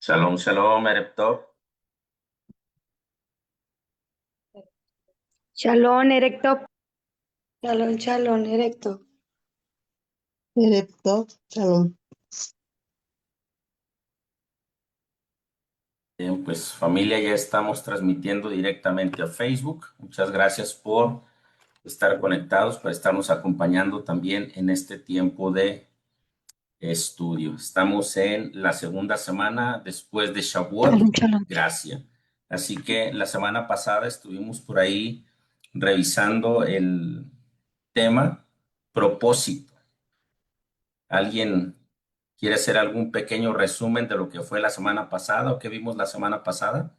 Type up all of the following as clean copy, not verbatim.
Shalom, shalom, Erev Tov. Shalom, erecto. Shalom, shalom, erecto. Erecto, shalom. Bien, pues familia, ya estamos transmitiendo directamente a Facebook. Muchas gracias por estar conectados, por estarnos acompañando también en este tiempo de estudio. Estamos en la segunda semana después de Shavuot, Shalom, shalom. gracias. Así que la semana pasada estuvimos por ahí revisando el tema propósito. ¿Alguien quiere hacer algún pequeño resumen de lo que fue la semana pasada o que vimos la semana pasada?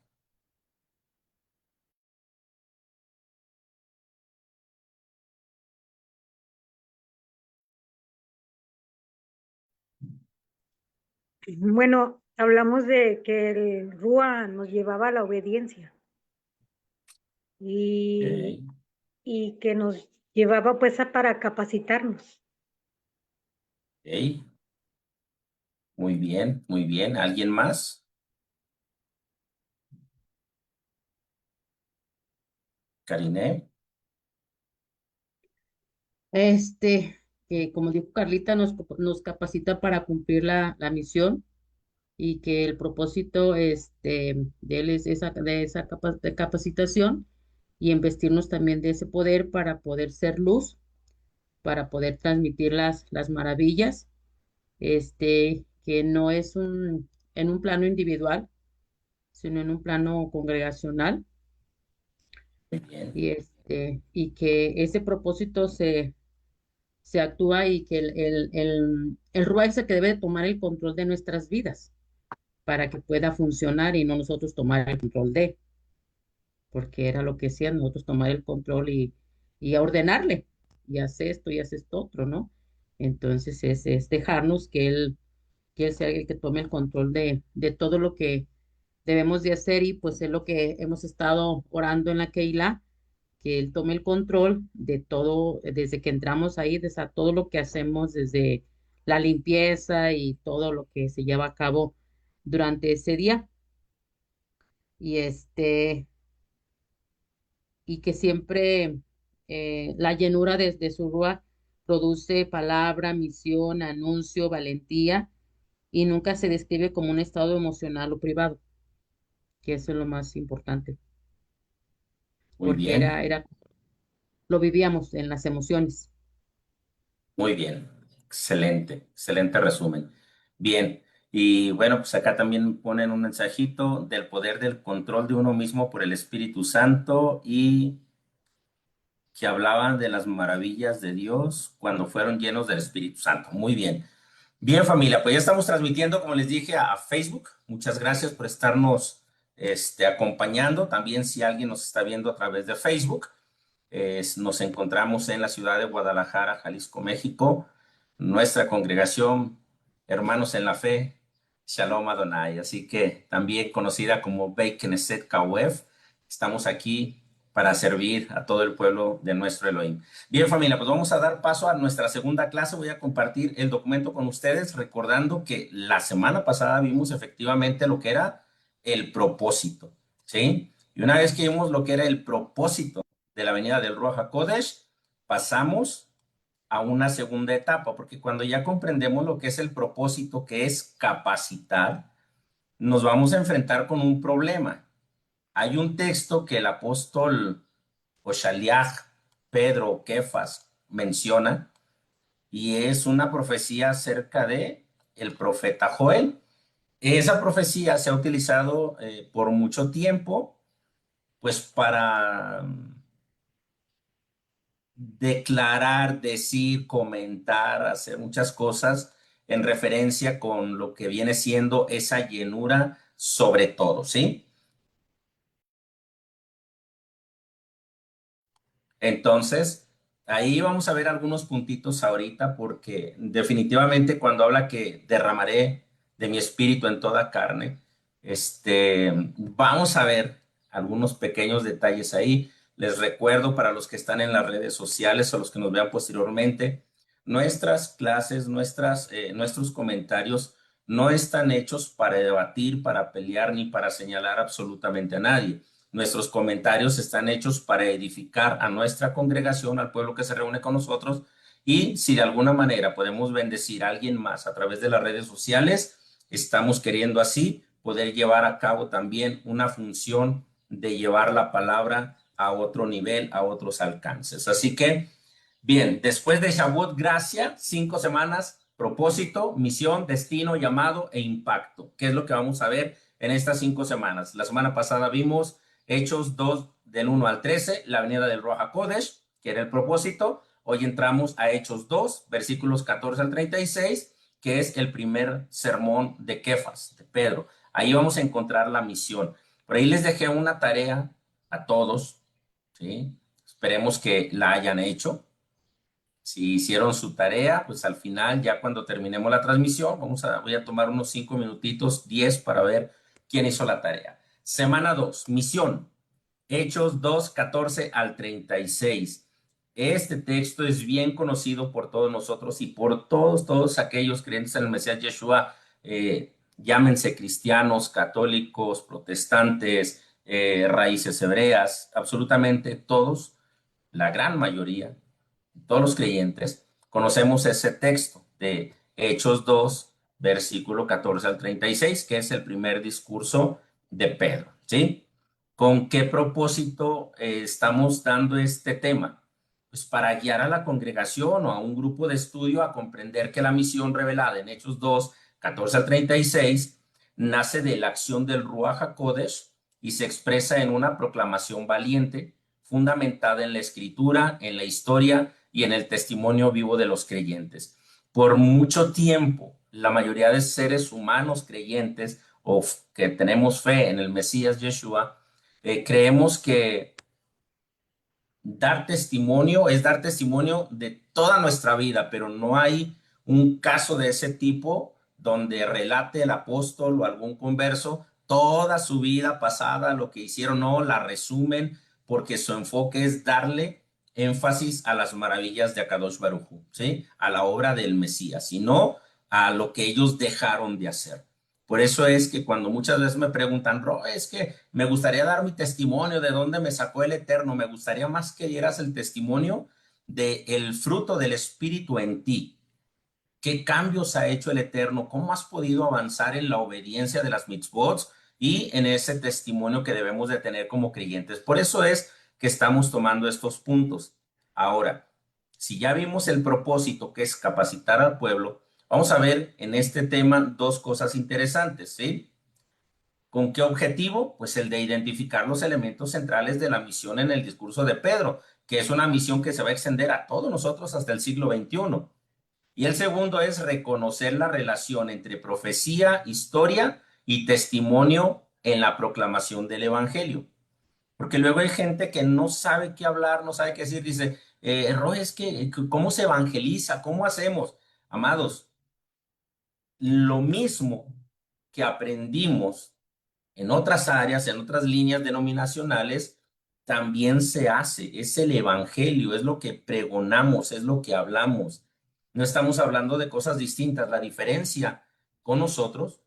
Bueno, hablamos de que el Rúa nos llevaba a la obediencia y, Ok, y que nos llevaba pues para capacitarnos. ok. Muy bien, muy bien. ¿Alguien más? Karine. Que como dijo Carlita, nos capacita para cumplir la misión y que el propósito de él es de capacitación y investirnos también de ese poder para poder ser luz, para poder transmitir las maravillas, que no es en un plano individual, sino en un plano congregacional Muy bien, y que ese propósito se actúa y que el RUA es el que debe de tomar el control de nuestras vidas para que pueda funcionar y no nosotros tomar el control porque era lo que hacían nosotros tomar el control y a ordenarle, y hace esto y hace esto otro, ¿no? Entonces es dejarnos que él sea el que tome el control de todo lo que debemos de hacer y pues es lo que hemos estado orando en la Keilah, que él tome el control de todo, desde que entramos ahí, desde todo lo que hacemos, desde la limpieza y todo lo que se lleva a cabo durante ese día. Y y que siempre la llenura de su rúa produce palabra, misión, anuncio, valentía, y nunca se describe como un estado emocional o privado, que eso es lo más importante, muy porque bien, lo vivíamos en las emociones. muy bien. Excelente, excelente resumen. Bien, y bueno, pues acá también ponen un mensajito del poder del control de uno mismo por el Espíritu Santo y que hablaban de las maravillas de Dios cuando fueron llenos del Espíritu Santo. Muy bien. Bien, familia, pues ya estamos transmitiendo, como les dije, a Facebook. Muchas gracias por estarnos acompañando. También si alguien nos está viendo a través de Facebook, nos encontramos en la ciudad de Guadalajara, Jalisco, México. Nuestra congregación, Hermanos en la Fe, Shalom Adonai. Así que también conocida como Beit Knesset KUF. Estamos aquí para servir a todo el pueblo de nuestro Elohim. Bien, familia, pues vamos a dar paso a nuestra segunda clase. Voy a compartir el documento con ustedes, recordando que la semana pasada vimos efectivamente lo que era el propósito, ¿sí? Y una vez que vimos lo que era el propósito de la venida del Ruach HaKodesh, pasamos a una segunda etapa, porque cuando ya comprendemos lo que es el propósito, que es capacitar, nos vamos a enfrentar con un problema. Hay un texto que el apóstol Oshaliach, Pedro, Kefas menciona, y es una profecía acerca de el profeta Joel. Esa profecía se ha utilizado por mucho tiempo, pues para declarar, decir, comentar, hacer muchas cosas en referencia con lo que viene siendo esa llenura sobre todo, ¿sí? Entonces, ahí vamos a ver algunos puntitos ahorita porque definitivamente cuando habla que derramaré de mi espíritu en toda carne, vamos a ver algunos pequeños detalles ahí. Les recuerdo para los que están en las redes sociales o los que nos vean posteriormente, nuestras clases, nuestros comentarios no están hechos para debatir, para pelear, ni para señalar absolutamente a nadie. Nuestros comentarios están hechos para edificar a nuestra congregación, al pueblo que se reúne con nosotros, y si de alguna manera podemos bendecir a alguien más a través de las redes sociales, estamos queriendo así poder llevar a cabo también una función de llevar la palabra a otro nivel, a otros alcances. Así que, bien, después de Shavuot, gracia, 5 semanas, propósito, misión, destino, llamado e impacto. ¿Qué es lo que vamos a ver en estas 5 semanas? La semana pasada vimos Hechos 2 del 1 al 13, la venida del Ruach HaKodesh, que era el propósito. Hoy entramos a Hechos 2, versículos 14 al 36, que es el primer sermón de Kefas, de Pedro. Ahí vamos a encontrar la misión. Por ahí les dejé una tarea a todos, ¿sí? Esperemos que la hayan hecho. Si hicieron su tarea, pues al final, ya cuando terminemos la transmisión, voy a tomar unos 5 minutitos, 10 para ver quién hizo la tarea. Semana 2, misión. Hechos 2, 14 al 36. Este texto es bien conocido por todos nosotros y por todos aquellos creyentes en el Mesías Yeshua, llámense cristianos, católicos, protestantes, raíces hebreas, absolutamente todos, la gran mayoría, todos los creyentes, conocemos ese texto de Hechos 2, versículo 14 al 36, que es el primer discurso de Pedro, ¿sí? ¿Con qué propósito estamos dando este tema? Pues para guiar a la congregación o a un grupo de estudio a comprender que la misión revelada en Hechos 2, 14 al 36, nace de la acción del Ruach HaKodesh y se expresa en una proclamación valiente, fundamentada en la escritura, en la historia y en el testimonio vivo de los creyentes. Por mucho tiempo, la mayoría de seres humanos creyentes o que tenemos fe en el Mesías Yeshua, creemos que dar testimonio es dar testimonio de toda nuestra vida, pero no hay un caso de ese tipo donde relate el apóstol o algún converso toda su vida pasada, lo que hicieron, no, la resumen porque su enfoque es darle énfasis a las maravillas de Akadosh Baruj Hu, ¿sí? A la obra del Mesías, y no a lo que ellos dejaron de hacer. Por eso es que cuando muchas veces me preguntan, Ro, es que me gustaría dar mi testimonio de dónde me sacó el Eterno, me gustaría más que dieras el testimonio del fruto del Espíritu en ti. ¿Qué cambios ha hecho el Eterno? ¿Cómo has podido avanzar en la obediencia de las mitzvot y en ese testimonio que debemos de tener como creyentes? Por eso es que estamos tomando estos puntos. Ahora, si ya vimos el propósito, que es capacitar al pueblo, vamos a ver en este tema dos cosas interesantes, ¿sí? ¿Con qué objetivo? Pues el de identificar los elementos centrales de la misión en el discurso de Pedro, que es una misión que se va a extender a todos nosotros hasta el siglo XXI. Y el segundo es reconocer la relación entre profecía, historia y testimonio en la proclamación del Evangelio. Porque luego hay gente que no sabe qué hablar, no sabe qué decir, dice, Roy, es que, ¿cómo se evangeliza? ¿Cómo hacemos? Amados, lo mismo que aprendimos en otras áreas, en otras líneas denominacionales, también se hace. Es el evangelio, es lo que pregonamos, es lo que hablamos. No estamos hablando de cosas distintas. La diferencia con nosotros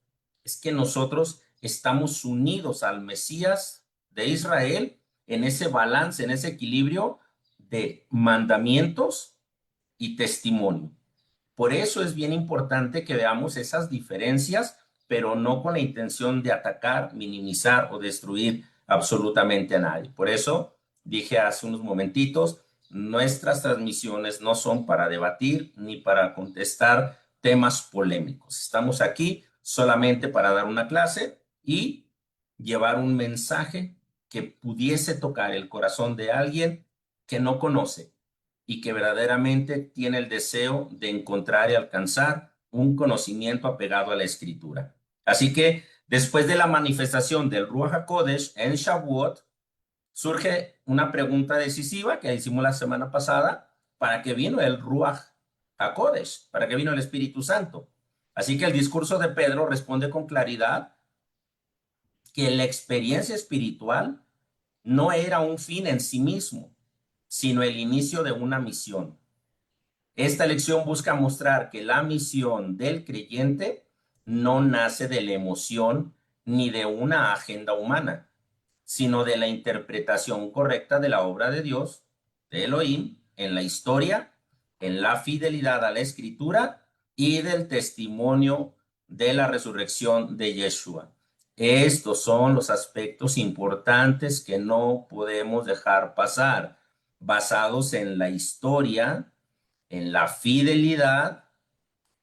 es que nosotros estamos unidos al Mesías de Israel en ese balance, en ese equilibrio de mandamientos y testimonio. Por eso es bien importante que veamos esas diferencias, pero no con la intención de atacar, minimizar o destruir absolutamente a nadie. Por eso dije hace unos momentitos, nuestras transmisiones no son para debatir ni para contestar temas polémicos. Estamos aquí solamente para dar una clase y llevar un mensaje que pudiese tocar el corazón de alguien que no conoce y que verdaderamente tiene el deseo de encontrar y alcanzar un conocimiento apegado a la escritura. Así que después de la manifestación del Ruach HaKodesh en Shavuot, surge una pregunta decisiva que hicimos la semana pasada: ¿para qué vino el Ruach HaKodesh? ¿Para qué vino el Espíritu Santo? Así que el discurso de Pedro responde con claridad que la experiencia espiritual no era un fin en sí mismo, sino el inicio de una misión. Esta lección busca mostrar que la misión del creyente no nace de la emoción ni de una agenda humana, sino de la interpretación correcta de la obra de Dios, de Elohim, en la historia, en la fidelidad a la escritura y del testimonio de la resurrección de Yeshua. Estos son los aspectos importantes que no podemos dejar pasar, basados en la historia, en la fidelidad,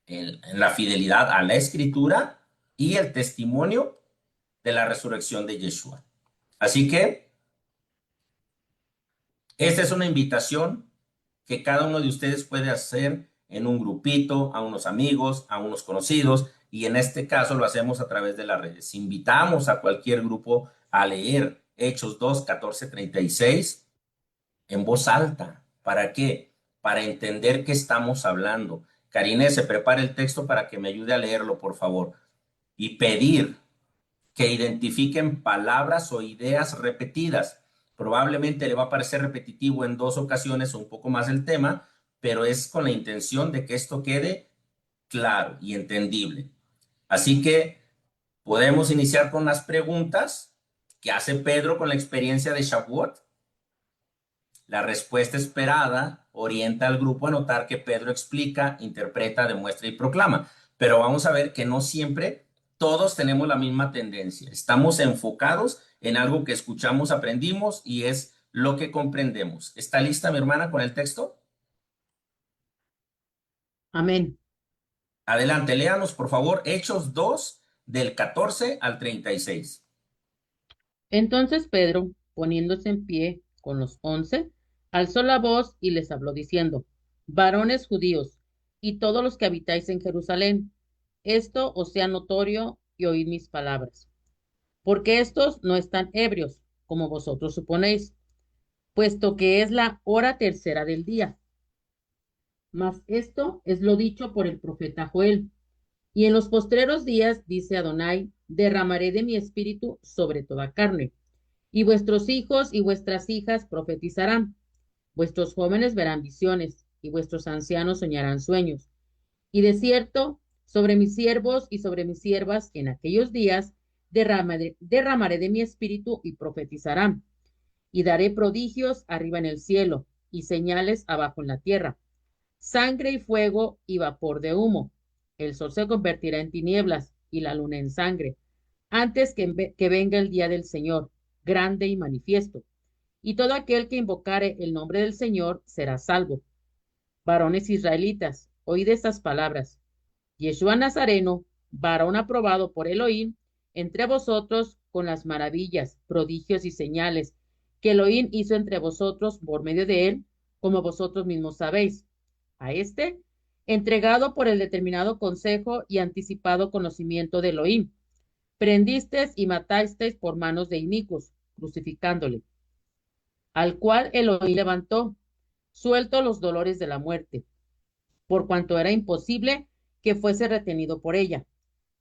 en la fidelidad a la escritura y el testimonio de la resurrección de Yeshua. Así que esta es una invitación que cada uno de ustedes puede hacer en un grupito, a unos amigos, a unos conocidos, y en este caso lo hacemos a través de las redes. Invitamos a cualquier grupo a leer Hechos 2, 14, 36 en voz alta. ¿Para qué? Para entender qué estamos hablando. Karine, se prepara el texto para que me ayude a leerlo, por favor. Y pedir que identifiquen palabras o ideas repetidas. Probablemente le va a parecer repetitivo en 2 ocasiones o un poco más el tema, pero es con la intención de que esto quede claro y entendible. Así que podemos iniciar con las preguntas que hace Pedro con la experiencia de Shavuot. La respuesta esperada orienta al grupo a notar que Pedro explica, interpreta, demuestra y proclama. Pero vamos a ver que no siempre todos tenemos la misma tendencia. Estamos enfocados en algo que escuchamos, aprendimos y es lo que comprendemos. ¿Está lista mi hermana con el texto? Amén. Adelante, léanos por favor Hechos 2 del 14 al 36. Entonces Pedro, poniéndose en pie con los 11, alzó la voz y les habló diciendo: Varones judíos y todos los que habitáis en Jerusalén, esto os sea notorio y oíd mis palabras, porque estos no están ebrios, como vosotros suponéis, puesto que es la hora tercera del día. Mas esto es lo dicho por el profeta Joel. Y en los postreros días, dice Adonai, derramaré de mi espíritu sobre toda carne, y vuestros hijos y vuestras hijas profetizarán, vuestros jóvenes verán visiones, y vuestros ancianos soñarán sueños. Y de cierto, sobre mis siervos y sobre mis siervas en aquellos días derramaré de mi espíritu y profetizarán, y daré prodigios arriba en el cielo, y señales abajo en la tierra, sangre y fuego y vapor de humo. El sol se convertirá en tinieblas y la luna en sangre, antes que venga el día del Señor, grande y manifiesto. Y todo aquel que invocare el nombre del Señor será salvo. Varones israelitas, oíd estas palabras. Yeshua Nazareno, varón aprobado por Elohim, entre vosotros con las maravillas, prodigios y señales que Elohim hizo entre vosotros por medio de él, como vosotros mismos sabéis. A este, entregado por el determinado consejo y anticipado conocimiento de Elohim, prendisteis y matasteis por manos de inicuos, crucificándole, al cual Elohim levantó, suelto los dolores de la muerte, por cuanto era imposible que fuese retenido por ella.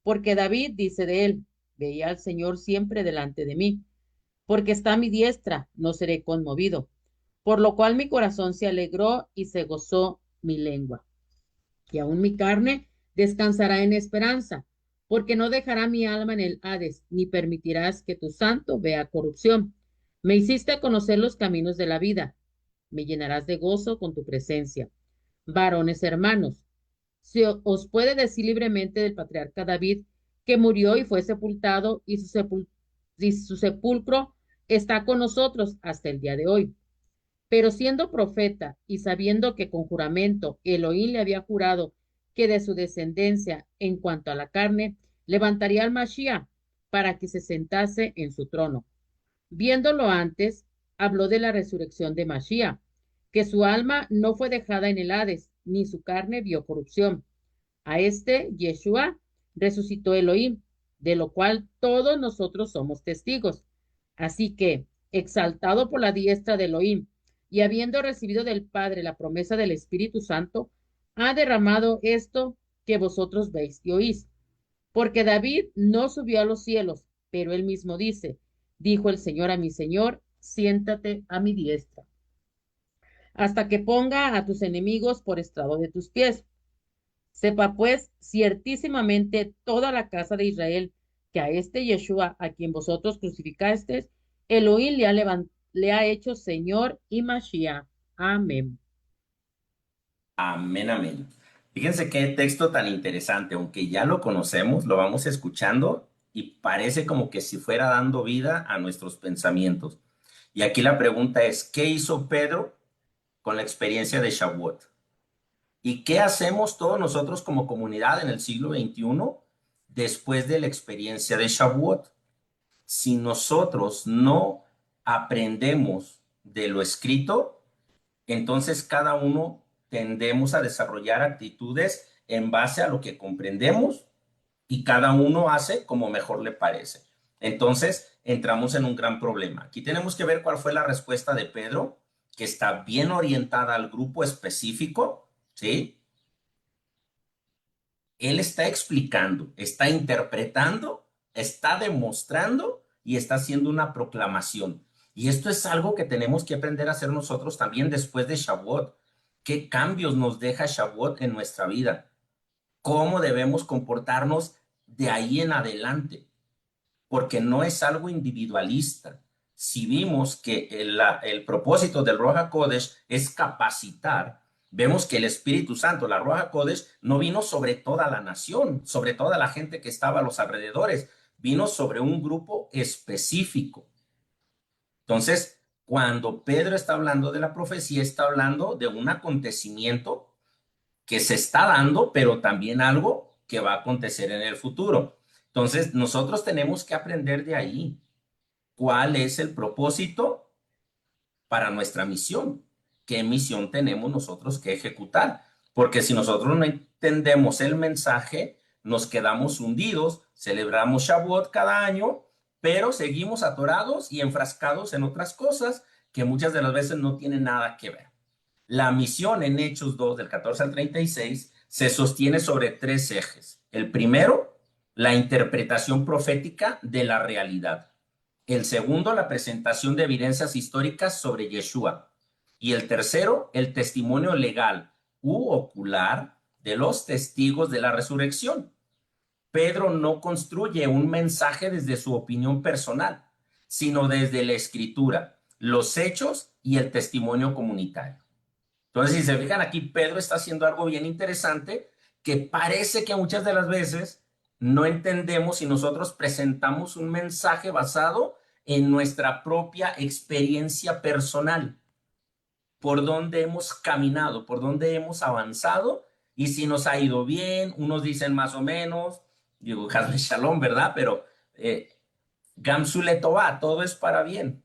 Porque David dice de él: veía al Señor siempre delante de mí, porque está a mi diestra, no seré conmovido. Por lo cual mi corazón se alegró y se gozó mi lengua. Y aún mi carne descansará en esperanza, porque no dejará mi alma en el Hades, ni permitirás que tu santo vea corrupción. Me hiciste conocer los caminos de la vida, me llenarás de gozo con tu presencia. Varones hermanos, se os puede decir libremente del patriarca David, que murió y fue sepultado, y su sepulcro está con nosotros hasta el día de hoy. Pero siendo profeta y sabiendo que con juramento Elohim le había jurado que de su descendencia, en cuanto a la carne, levantaría al Mashiach para que se sentase en su trono. Viéndolo antes, habló de la resurrección de Mashiach, que su alma no fue dejada en el Hades, ni su carne vio corrupción. A este, Yeshua, resucitó Elohim, de lo cual todos nosotros somos testigos. Así que, exaltado por la diestra de Elohim, y habiendo recibido del Padre la promesa del Espíritu Santo, ha derramado esto que vosotros veis y oís. Porque David no subió a los cielos, pero él mismo dice: dijo el Señor a mi Señor, siéntate a mi diestra, hasta que ponga a tus enemigos por estrado de tus pies. Sepa pues ciertísimamente toda la casa de Israel que a este Yeshua, a quien vosotros crucificasteis, Elohim le ha hecho Señor y Mashiach. Amén. Amén, amén. Fíjense qué texto tan interesante, aunque ya lo conocemos, lo vamos escuchando y parece como que si fuera dando vida a nuestros pensamientos. Y aquí la pregunta es, ¿qué hizo Pedro con la experiencia de Shavuot? ¿Y qué hacemos todos nosotros como comunidad en el siglo XXI después de la experiencia de Shavuot? Si nosotros no aprendemos de lo escrito, entonces cada uno tendemos a desarrollar actitudes en base a lo que comprendemos y cada uno hace como mejor le parece. Entonces entramos en un gran problema. Aquí tenemos que ver cuál fue la respuesta de Pedro, que está bien orientada al grupo específico, ¿sí? Él está explicando, está interpretando, está demostrando y está haciendo una proclamación. Y esto es algo que tenemos que aprender a hacer nosotros también después de Shavuot. ¿Qué cambios nos deja Shavuot en nuestra vida? ¿Cómo debemos comportarnos de ahí en adelante? Porque no es algo individualista. Si vimos que el propósito del Ruach HaKodesh es capacitar, vemos que el Espíritu Santo, la Ruach HaKodesh, no vino sobre toda la nación, sobre toda la gente que estaba a los alrededores, vino sobre un grupo específico. Entonces, cuando Pedro está hablando de la profecía, está hablando de un acontecimiento que se está dando, pero también algo que va a acontecer en el futuro. Entonces, nosotros tenemos que aprender de ahí cuál es el propósito para nuestra misión, qué misión tenemos nosotros que ejecutar, porque si nosotros no entendemos el mensaje, nos quedamos hundidos, celebramos Shavuot cada año, pero seguimos atorados y enfrascados en otras cosas que muchas de las veces no tienen nada que ver. La misión en Hechos 2, del 14 al 36, se sostiene sobre tres ejes. El primero, la interpretación profética de la realidad. El segundo, la presentación de evidencias históricas sobre Yeshua. Y el tercero, el testimonio legal u ocular de los testigos de la resurrección. Pedro no construye un mensaje desde su opinión personal, sino desde la escritura, los hechos y el testimonio comunitario. Entonces, si se fijan aquí, Pedro está haciendo algo bien interesante que parece que muchas de las veces no entendemos si nosotros presentamos un mensaje basado en nuestra propia experiencia personal, por dónde hemos caminado, por dónde hemos avanzado y si nos ha ido bien, unos dicen más o menos, digo, Hazle Shalom, ¿verdad? Pero Gamsule Tová, todo es para bien.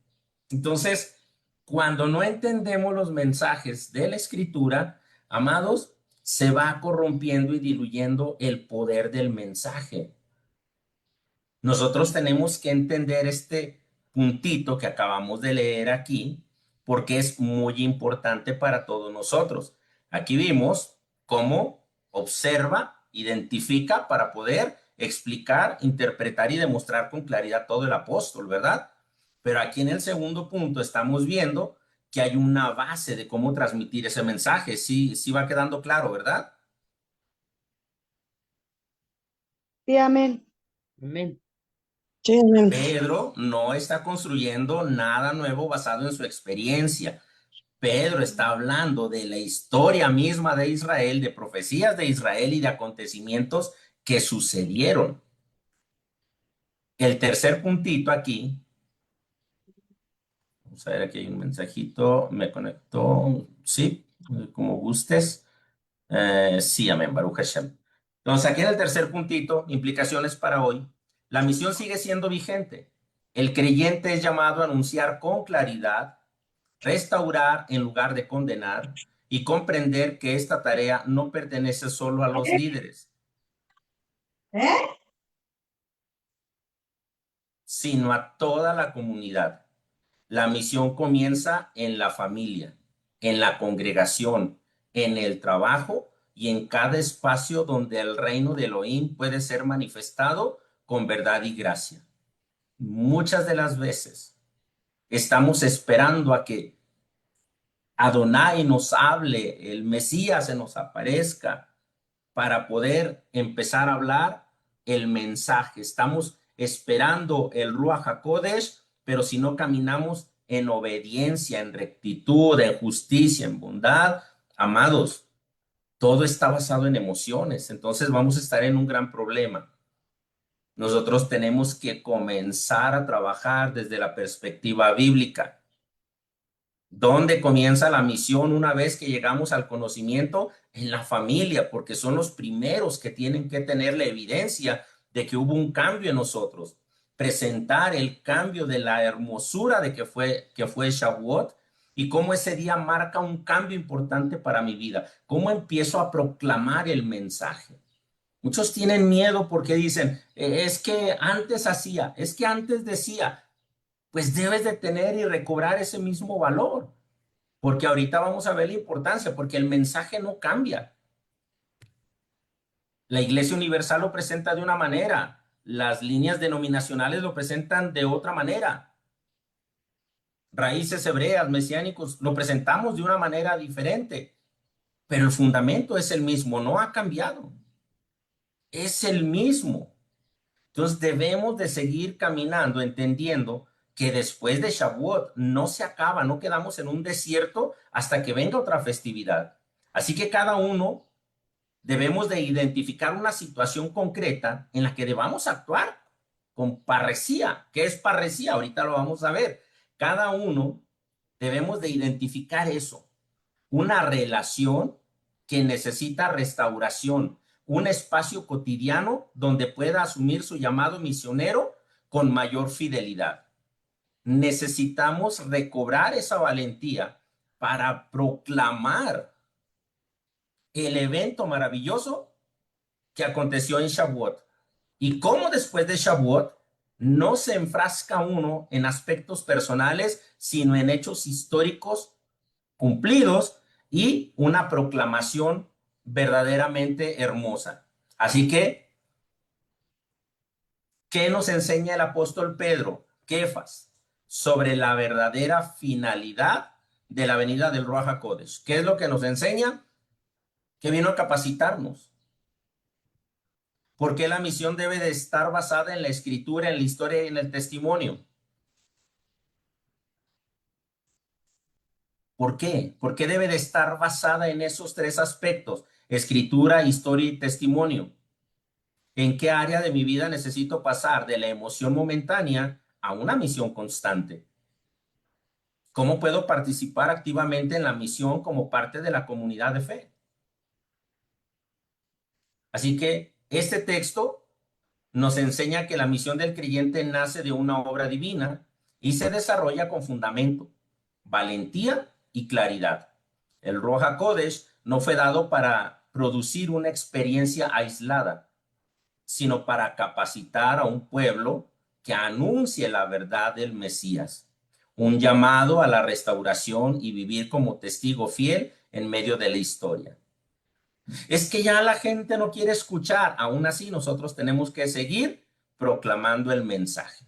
Entonces, cuando no entendemos los mensajes de la escritura, amados, se va corrompiendo y diluyendo el poder del mensaje. Nosotros tenemos que entender este puntito que acabamos de leer aquí, porque es muy importante para todos nosotros. Aquí vimos cómo observa, identifica para poder explicar, interpretar y demostrar con claridad todo el apóstol, ¿verdad? Pero aquí en el segundo punto estamos viendo que hay una base de cómo transmitir ese mensaje. Sí, sí va quedando claro, ¿verdad? Sí, amén. Amén. Sí, amén. Pedro no está construyendo nada nuevo basado en su experiencia. Pedro está hablando de la historia misma de Israel, de profecías de Israel y de acontecimientos que sucedieron. El tercer puntito aquí, vamos a ver, aquí hay un mensajito, me conectó, sí, como gustes. Sí, amén, Baruch Hashem. Entonces, aquí en el tercer puntito, implicaciones para hoy, la misión sigue siendo vigente. El creyente es llamado a anunciar con claridad, restaurar en lugar de condenar y comprender que esta tarea no pertenece solo a los líderes, sino a toda la comunidad. La misión comienza en la familia, en la congregación, en el trabajo y en cada espacio donde el reino de Elohim puede ser manifestado con verdad y gracia. Muchas de las veces estamos esperando a que Adonai nos hable, el Mesías se nos aparezca, para poder empezar a hablar el mensaje. Estamos esperando el Ruach HaKodesh, pero si no caminamos en obediencia, en rectitud, en justicia, en bondad, amados, todo está basado en emociones. Entonces vamos a estar en un gran problema. Nosotros tenemos que comenzar a trabajar desde la perspectiva bíblica. ¿Dónde comienza la misión una vez que llegamos al conocimiento? En la familia, porque son los primeros que tienen que tener la evidencia de que hubo un cambio en nosotros. Presentar el cambio de la hermosura de que fue Shavuot y cómo ese día marca un cambio importante para mi vida. Cómo empiezo a proclamar el mensaje. Muchos tienen miedo porque dicen, es que antes hacía, es que antes decía, pues debes de tener y recobrar ese mismo valor, porque ahorita vamos a ver la importancia, porque el mensaje no cambia. La Iglesia Universal lo presenta de una manera, las líneas denominacionales lo presentan de otra manera. Raíces hebreas, mesiánicos, lo presentamos de una manera diferente, pero el fundamento es el mismo, no ha cambiado. Es el mismo. Entonces debemos de seguir caminando, entendiendo que después de Shavuot no se acaba, no quedamos en un desierto hasta que venga otra festividad. Así que cada uno debemos de identificar una situación concreta en la que debamos actuar con parresía. ¿Qué es parresía? Ahorita lo vamos a ver. Cada uno debemos de identificar eso, una relación que necesita restauración, un espacio cotidiano donde pueda asumir su llamado misionero con mayor fidelidad. Necesitamos recobrar esa valentía para proclamar el evento maravilloso que aconteció en Shavuot. Y cómo después de Shavuot no se enfrasca uno en aspectos personales, sino en hechos históricos cumplidos y una proclamación verdaderamente hermosa. Así que, ¿qué nos enseña el apóstol Pedro, Kefas, sobre la verdadera finalidad de la venida del Ruach HaKodesh? ¿Qué es lo que nos enseña? Que vino a capacitarnos. ¿Por qué la misión debe de estar basada en la escritura, en la historia y en el testimonio? ¿Por qué? ¿Por qué debe de estar basada en esos tres aspectos? Escritura, historia y testimonio. ¿En qué área de mi vida necesito pasar de la emoción momentánea a una misión constante? ¿Cómo puedo participar activamente en la misión como parte de la comunidad de fe? Así que este texto nos enseña que la misión del creyente nace de una obra divina y se desarrolla con fundamento, valentía y claridad. El Ruach HaKodesh no fue dado para producir una experiencia aislada, sino para capacitar a un pueblo que anuncie la verdad del Mesías. Un llamado a la restauración y vivir como testigo fiel en medio de la historia. Es que ya la gente no quiere escuchar, aún así nosotros tenemos que seguir proclamando el mensaje.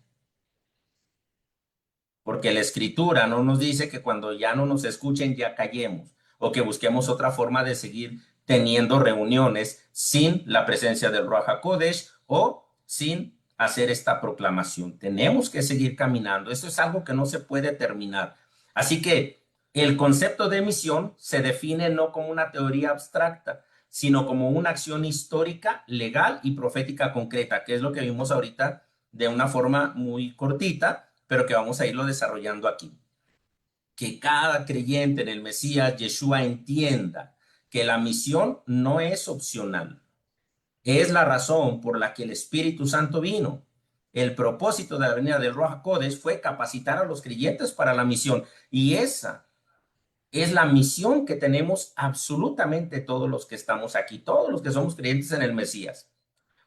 Porque la escritura no nos dice que cuando ya no nos escuchen ya callemos o que busquemos otra forma de seguir teniendo reuniones sin la presencia del Ruach HaKodesh o sin hacer esta proclamación. Tenemos que seguir caminando. Eso es algo que no se puede terminar. Así que el concepto de misión se define no como una teoría abstracta, sino como una acción histórica, legal y profética concreta, que es lo que vimos ahorita de una forma muy cortita, pero que vamos a irlo desarrollando aquí. Que cada creyente en el Mesías Yeshua entienda que la misión no es opcional. Es la razón por la que el Espíritu Santo vino. El propósito de la venida del Ruach HaKodesh fue capacitar a los creyentes para la misión. Y esa es la misión que tenemos absolutamente todos los que estamos aquí, todos los que somos creyentes en el Mesías.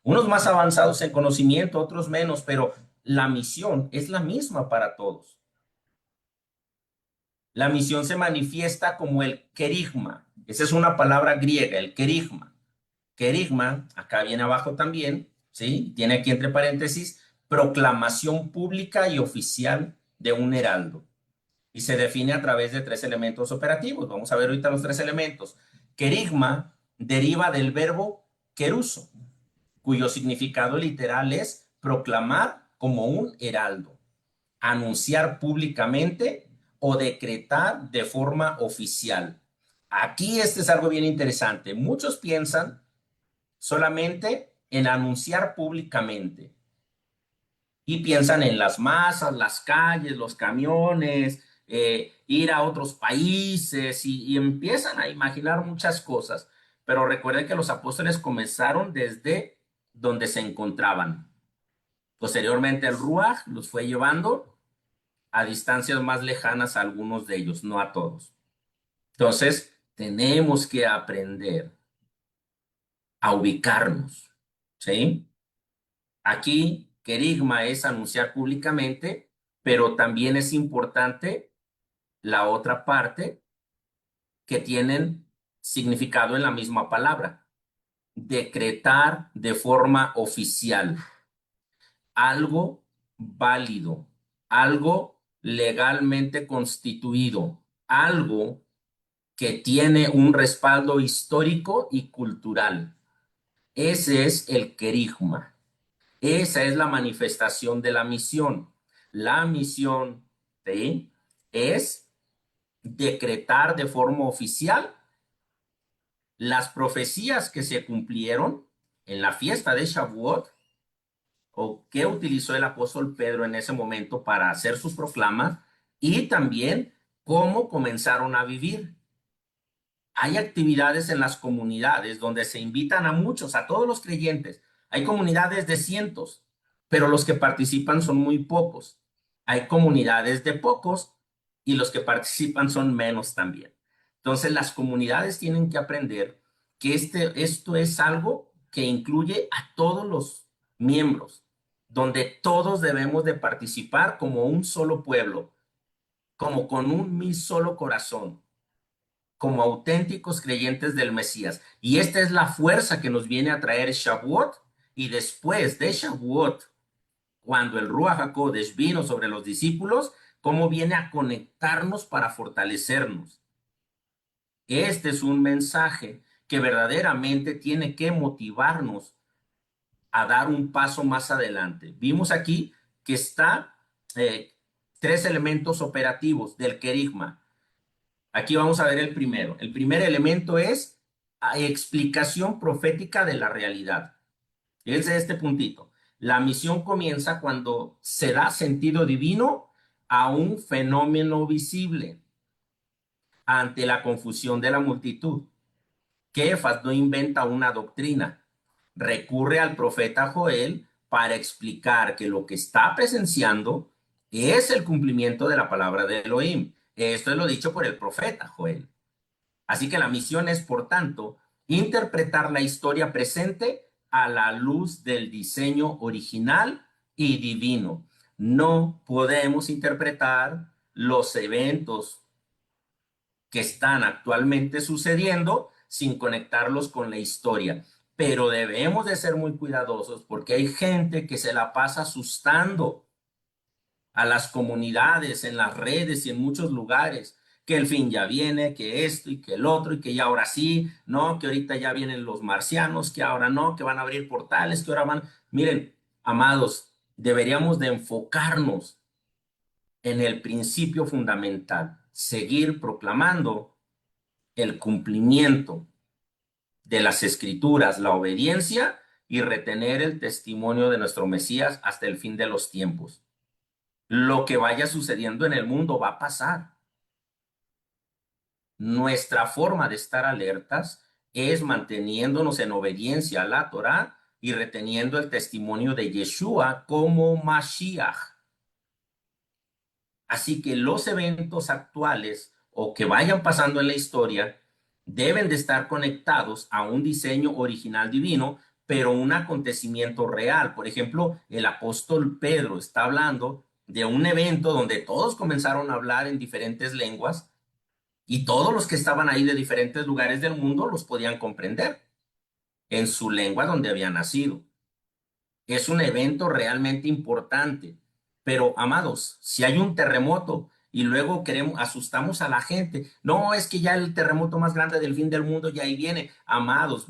Unos más avanzados en conocimiento, otros menos, pero la misión es la misma para todos. La misión se manifiesta como el querigma. Esa es una palabra griega, el querigma. Querigma, acá viene abajo también, ¿sí? Tiene aquí entre paréntesis, proclamación pública y oficial de un heraldo. Y se define a través de tres elementos operativos. Vamos a ver ahorita los tres elementos. Querigma deriva del verbo queruso, cuyo significado literal es proclamar como un heraldo, anunciar públicamente o decretar de forma oficial. Aquí este es algo bien interesante. Muchos piensan solamente en anunciar públicamente y piensan en las masas, las calles, los camiones, ir a otros países y empiezan a imaginar muchas cosas. Pero recuerden que los apóstoles comenzaron desde donde se encontraban. Posteriormente el Ruaj los fue llevando a distancias más lejanas a algunos de ellos, no a todos. Entonces, tenemos que aprender a ubicarnos, ¿sí? Aquí, querigma es anunciar públicamente, pero también es importante la otra parte que tienen significado en la misma palabra. Decretar de forma oficial algo válido, algo legalmente constituido, algo que tiene un respaldo histórico y cultural. Ese es el querigma. Esa es la manifestación de la misión. La misión, ¿sí?, es decretar de forma oficial las profecías que se cumplieron en la fiesta de Shavuot o que utilizó el apóstol Pedro en ese momento para hacer sus proclamas y también cómo comenzaron a vivir. Hay actividades en las comunidades donde se invitan a muchos, a todos los creyentes. Hay comunidades de cientos, pero los que participan son muy pocos. Hay comunidades de pocos y los que participan son menos también. Entonces, las comunidades tienen que aprender que esto es algo que incluye a todos los miembros, donde todos debemos de participar como un solo pueblo, como con un solo corazón, como auténticos creyentes del Mesías. Y esta es la fuerza que nos viene a traer Shavuot. Y después de Shavuot, cuando el Ruach HaKodesh vino sobre los discípulos, cómo viene a conectarnos para fortalecernos. Este es un mensaje que verdaderamente tiene que motivarnos a dar un paso más adelante. Vimos aquí que está tres elementos operativos del querigma. Aquí vamos a ver el primero. El primer elemento es explicación profética de la realidad. Es este puntito. La misión comienza cuando se da sentido divino a un fenómeno visible ante la confusión de la multitud. Kefas no inventa una doctrina. Recurre al profeta Joel para explicar que lo que está presenciando es el cumplimiento de la palabra de Elohim. Esto es lo dicho por el profeta Joel. Así que la misión es, por tanto, interpretar la historia presente a la luz del diseño original y divino. No podemos interpretar los eventos que están actualmente sucediendo sin conectarlos con la historia. Pero debemos de ser muy cuidadosos porque hay gente que se la pasa asustando a las comunidades en las redes y en muchos lugares, que el fin ya viene, que esto y que el otro y que ya ahora sí, no, que ahorita ya vienen los marcianos, que ahora no, que van a abrir portales, que ahora van. Miren, amados, deberíamos de enfocarnos en el principio fundamental, seguir proclamando el cumplimiento de las escrituras, la obediencia y retener el testimonio de nuestro Mesías hasta el fin de los tiempos. Lo que vaya sucediendo en el mundo va a pasar. Nuestra forma de estar alertas es manteniéndonos en obediencia a la Torá y reteniendo el testimonio de Yeshua como Mashiach. Así que los eventos actuales o que vayan pasando en la historia deben de estar conectados a un diseño original divino, pero un acontecimiento real. Por ejemplo, el apóstol Pedro está hablando de un evento donde todos comenzaron a hablar en diferentes lenguas y todos los que estaban ahí de diferentes lugares del mundo los podían comprender en su lengua donde había nacido. Es un evento realmente importante. Pero, amados, si hay un terremoto y luego asustamos a la gente. No, es que ya el terremoto más grande del fin del mundo ya ahí viene. Amados,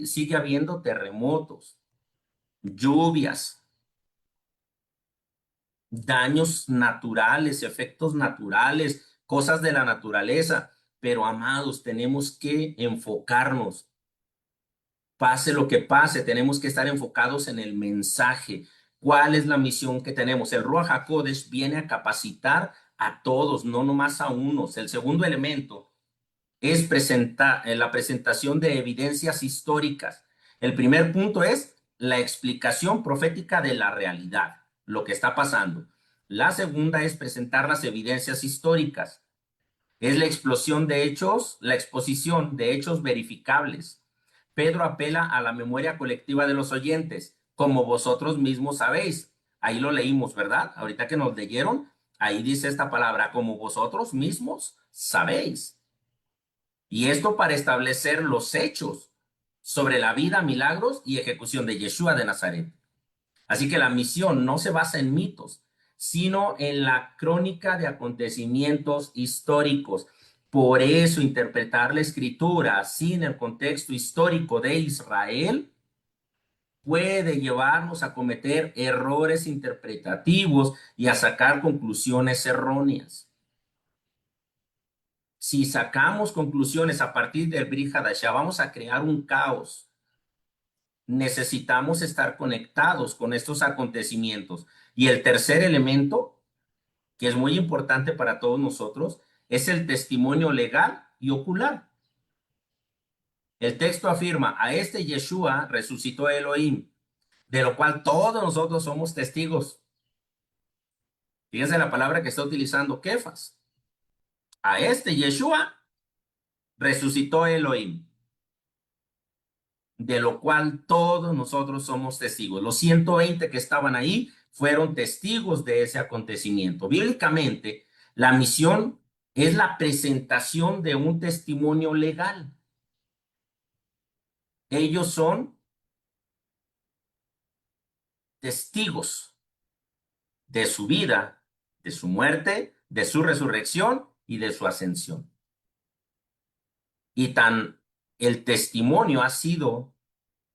sigue habiendo terremotos, lluvias, daños naturales, efectos naturales, cosas de la naturaleza. Pero amados, tenemos que enfocarnos. Pase lo que pase, tenemos que estar enfocados en el mensaje. ¿Cuál es la misión que tenemos? El Ruach HaKodesh viene a capacitar a todos, no nomás a unos. El segundo elemento es la presentación de evidencias históricas. El primer punto es la explicación profética de la realidad, lo que está pasando. La segunda es presentar las evidencias históricas. Es la exposición de hechos verificables. Pedro apela a la memoria colectiva de los oyentes, como vosotros mismos sabéis. Ahí lo leímos, ¿verdad? Ahorita que nos leyeron, ahí dice esta palabra, como vosotros mismos sabéis. Y esto para establecer los hechos sobre la vida, milagros y ejecución de Yeshua de Nazaret. Así que la misión no se basa en mitos, sino en la crónica de acontecimientos históricos. Por eso interpretar la escritura sin el contexto histórico de Israel puede llevarnos a cometer errores interpretativos y a sacar conclusiones erróneas. Si sacamos conclusiones a partir del Brit Hadashah, vamos a crear un caos. Necesitamos estar conectados con estos acontecimientos. Y el tercer elemento, que es muy importante para todos nosotros, es el testimonio legal y ocular. El texto afirma, a este Yeshua resucitó Elohim, de lo cual todos nosotros somos testigos. Fíjense la palabra que está utilizando Kefas. A este Yeshua resucitó Elohim, de lo cual todos nosotros somos testigos. Los 120 que estaban ahí fueron testigos de ese acontecimiento. Bíblicamente, la misión es la presentación de un testimonio legal. Ellos son testigos de su vida, de su muerte, de su resurrección y de su ascensión. Y tan el testimonio ha sido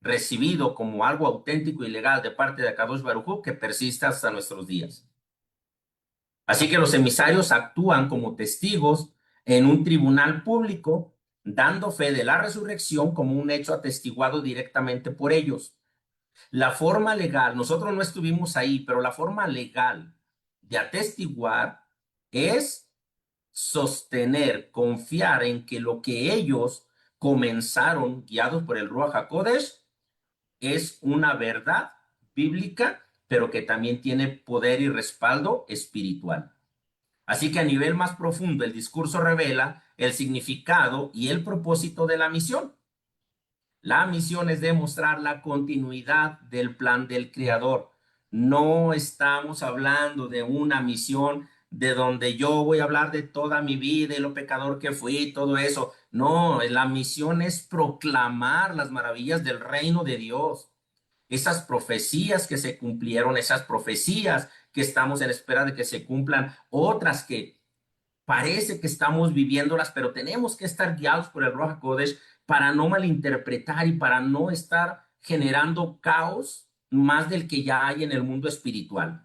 recibido como algo auténtico y legal de parte de Akadosh Baruj Hu que persiste hasta nuestros días. Así que los emisarios actúan como testigos en un tribunal público, dando fe de la resurrección como un hecho atestiguado directamente por ellos. La forma legal, nosotros no estuvimos ahí, pero la forma legal de atestiguar es sostener, confiar en que lo que ellos comenzaron, guiados por el Ruach HaKodesh, es una verdad bíblica, pero que también tiene poder y respaldo espiritual. Así que a nivel más profundo, el discurso revela el significado y el propósito de la misión. La misión es demostrar la continuidad del plan del Creador. No estamos hablando de una misión de donde yo voy a hablar de toda mi vida y lo pecador que fui y todo eso. No, la misión es proclamar las maravillas del reino de Dios. Esas profecías que se cumplieron, esas profecías que estamos en espera de que se cumplan, otras que parece que estamos viviéndolas, pero tenemos que estar guiados por el Ruach HaKodesh para no malinterpretar y para no estar generando caos más del que ya hay en el mundo espiritual.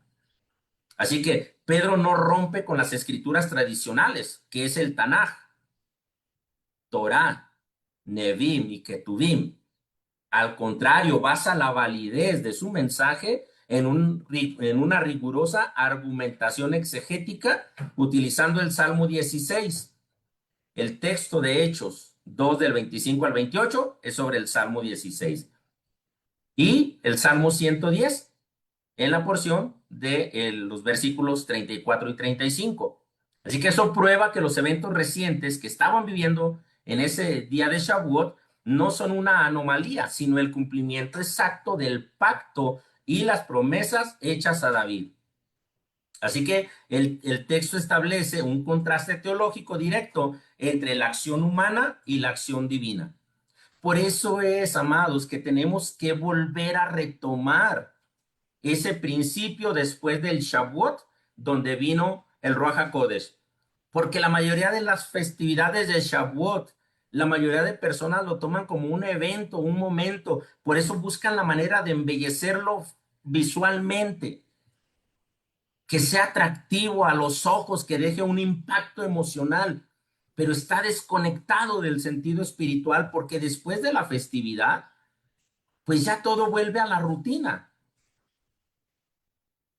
Así que Pedro no rompe con las escrituras tradicionales, que es el Tanaj, Torah, Nevim y Ketuvim. Al contrario, basa la validez de su mensaje en una rigurosa argumentación exegética utilizando el Salmo 16. El texto de Hechos 2 del 25 al 28 es sobre el Salmo 16. Y el Salmo 110 en la porción de los versículos 34 y 35. Así que eso prueba que los eventos recientes que estaban viviendo en ese día de Shavuot no son una anomalía, sino el cumplimiento exacto del pacto y las promesas hechas a David. Así que el texto establece un contraste teológico directo entre la acción humana y la acción divina. Por eso es, amados, que tenemos que volver a retomar ese principio después del Shavuot, donde vino el Ruach HaKodesh. Porque la mayoría de las festividades de Shavuot, la mayoría de personas lo toman como un evento, un momento. Por eso buscan la manera de embellecerlo visualmente, que sea atractivo a los ojos, que deje un impacto emocional, pero está desconectado del sentido espiritual porque después de la festividad, pues ya todo vuelve a la rutina.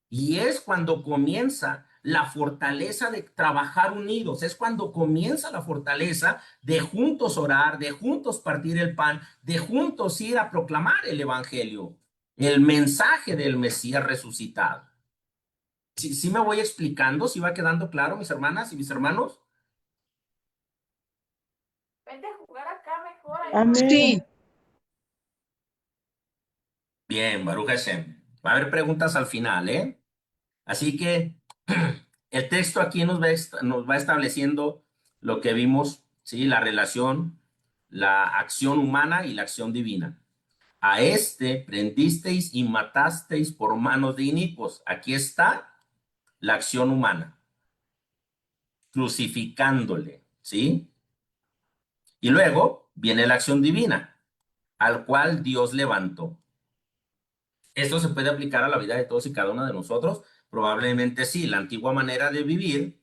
Y es cuando comienza la fortaleza de trabajar unidos, es cuando comienza la fortaleza de juntos orar, de juntos partir el pan, de juntos ir a proclamar el evangelio, el mensaje del Mesías resucitado. ¿Sí me voy explicando? ¿Sí va quedando claro, mis hermanas y mis hermanos? Vente a jugar acá mejor. Amén. Sí. Bien, Baruch Hashem. Va a haber preguntas al final, ¿eh? Así que el texto aquí nos va estableciendo lo que vimos, ¿sí? La relación, la acción humana y la acción divina. A este prendisteis y matasteis por manos de inicuos. Aquí está la acción humana, crucificándole, ¿sí? Y luego viene la acción divina, al cual Dios levantó. ¿Esto se puede aplicar a la vida de todos y cada uno de nosotros? Probablemente sí, la antigua manera de vivir,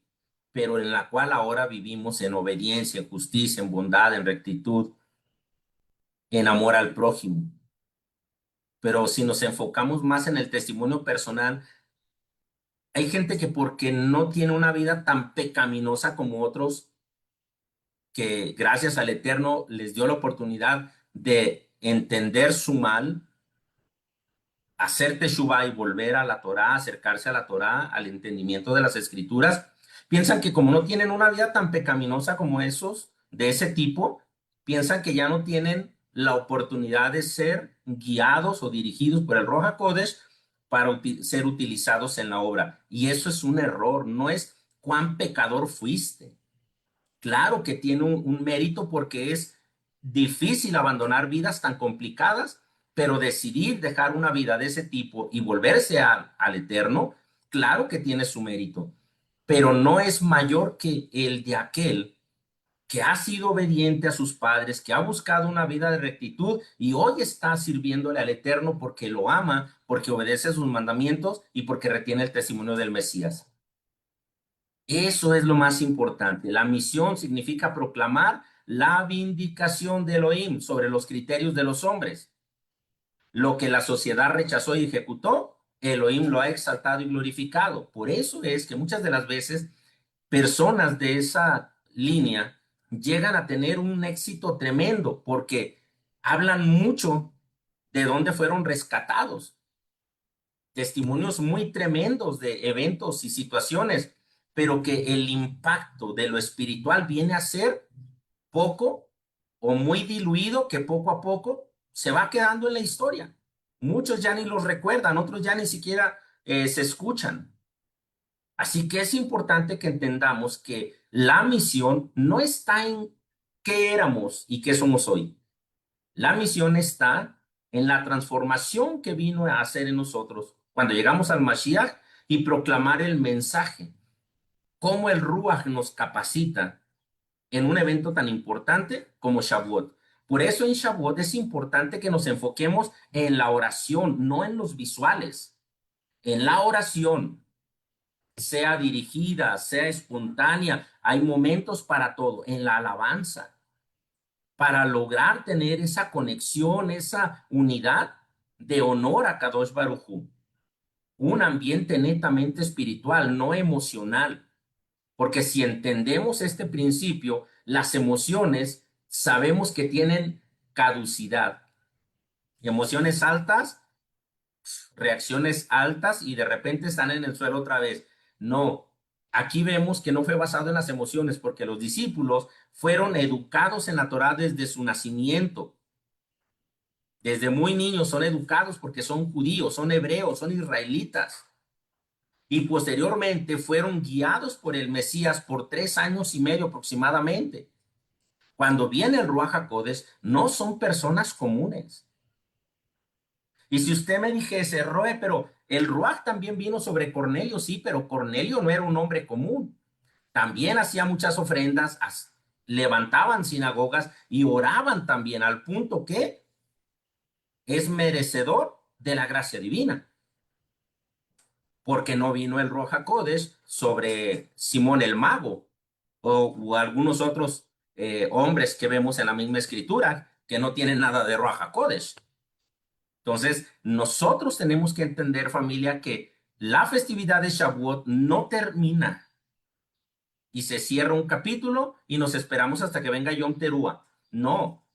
pero en la cual ahora vivimos en obediencia, en justicia, en bondad, en rectitud, en amor al prójimo. Pero si nos enfocamos más en el testimonio personal, hay gente que porque no tiene una vida tan pecaminosa como otros, que gracias al Eterno les dio la oportunidad de entender su mal, hacer teshuvá y volver a la Torá, acercarse a la Torá, al entendimiento de las Escrituras, piensan que como no tienen una vida tan pecaminosa como esos, de ese tipo, piensan que ya no tienen la oportunidad de ser guiados o dirigidos por el Ruach HaKodesh para ser utilizados en la obra. Y eso es un error, no es cuán pecador fuiste. Claro que tiene un mérito porque es difícil abandonar vidas tan complicadas, pero decidir dejar una vida de ese tipo y volverse al Eterno, claro que tiene su mérito, pero no es mayor que el de aquel que ha sido obediente a sus padres, que ha buscado una vida de rectitud y hoy está sirviéndole al Eterno porque lo ama, porque obedece sus mandamientos y porque retiene el testimonio del Mesías. Eso es lo más importante. La misión significa proclamar la vindicación de Elohim sobre los criterios de los hombres. Lo que la sociedad rechazó y ejecutó, Elohim lo ha exaltado y glorificado. Por eso es que muchas de las veces personas de esa línea llegan a tener un éxito tremendo porque hablan mucho de dónde fueron rescatados. Testimonios muy tremendos de eventos y situaciones, pero que el impacto de lo espiritual viene a ser poco o muy diluido, que poco a poco se va quedando en la historia. Muchos ya ni los recuerdan, otros ya ni siquiera se escuchan. Así que es importante que entendamos que la misión no está en qué éramos y qué somos hoy. La misión está en la transformación que vino a hacer en nosotros cuando llegamos al Mashiach y proclamar el mensaje. Cómo el Ruach nos capacita en un evento tan importante como Shavuot. Por eso en Shavuot es importante que nos enfoquemos en la oración, no en los visuales. En la oración, sea dirigida, sea espontánea, hay momentos para todo. En la alabanza, para lograr tener esa conexión, esa unidad de honor a Kadosh Baruj Hu. Un ambiente netamente espiritual, no emocional. Porque si entendemos este principio, las emociones sabemos que tienen caducidad. Emociones altas, reacciones altas y de repente están en el suelo otra vez. No, aquí vemos que no fue basado en las emociones porque los discípulos fueron educados en la Torá desde su nacimiento. Desde muy niños son educados porque son judíos, son hebreos, son israelitas. Y posteriormente fueron guiados por el Mesías por 3 años y medio aproximadamente. Cuando viene el Ruach HaKodesh, no son personas comunes. Y si usted me dijese, Roe, pero el Ruach también vino sobre Cornelio, sí, pero Cornelio no era un hombre común. también hacía muchas ofrendas, levantaban sinagogas y oraban también al punto que es merecedor de la gracia divina, porque no vino el Ruach HaKodesh sobre Simón el mago o algunos otros hombres que vemos en la misma escritura que no tienen nada de Ruach HaKodesh. Entonces, nosotros tenemos que entender, familia, que la festividad de Shavuot no termina y se cierra un capítulo y nos esperamos hasta que venga Yom Teruah. No,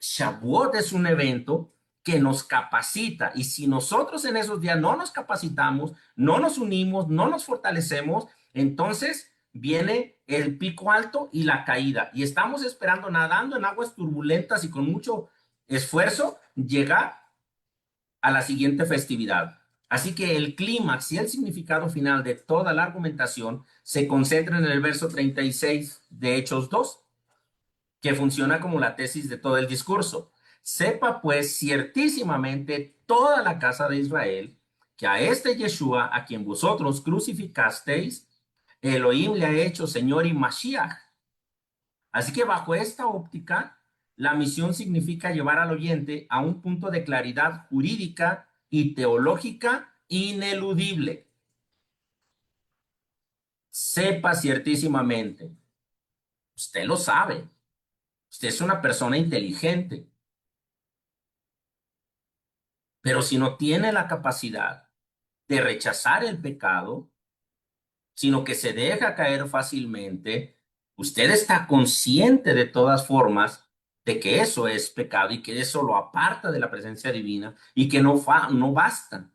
Shavuot es un evento que nos capacita, y si nosotros en esos días no nos capacitamos, no nos unimos, no nos fortalecemos, entonces viene el pico alto y la caída, y estamos esperando, nadando en aguas turbulentas y con mucho esfuerzo, llegar a la siguiente festividad. Así que el clímax y el significado final de toda la argumentación se concentra en el verso 36 de Hechos 2, que funciona como la tesis de todo el discurso. Sepa pues ciertísimamente toda la casa de Israel que a este Yeshua, a quien vosotros crucificasteis, Elohim le ha hecho Señor y Mashiach. Así que bajo esta óptica, la misión significa llevar al oyente a un punto de claridad jurídica y teológica ineludible. Sepa ciertísimamente. Usted lo sabe. Usted es una persona inteligente. Pero si no tiene la capacidad de rechazar el pecado, sino que se deja caer fácilmente, usted está consciente de todas formas de que eso es pecado y que eso lo aparta de la presencia divina y que no basta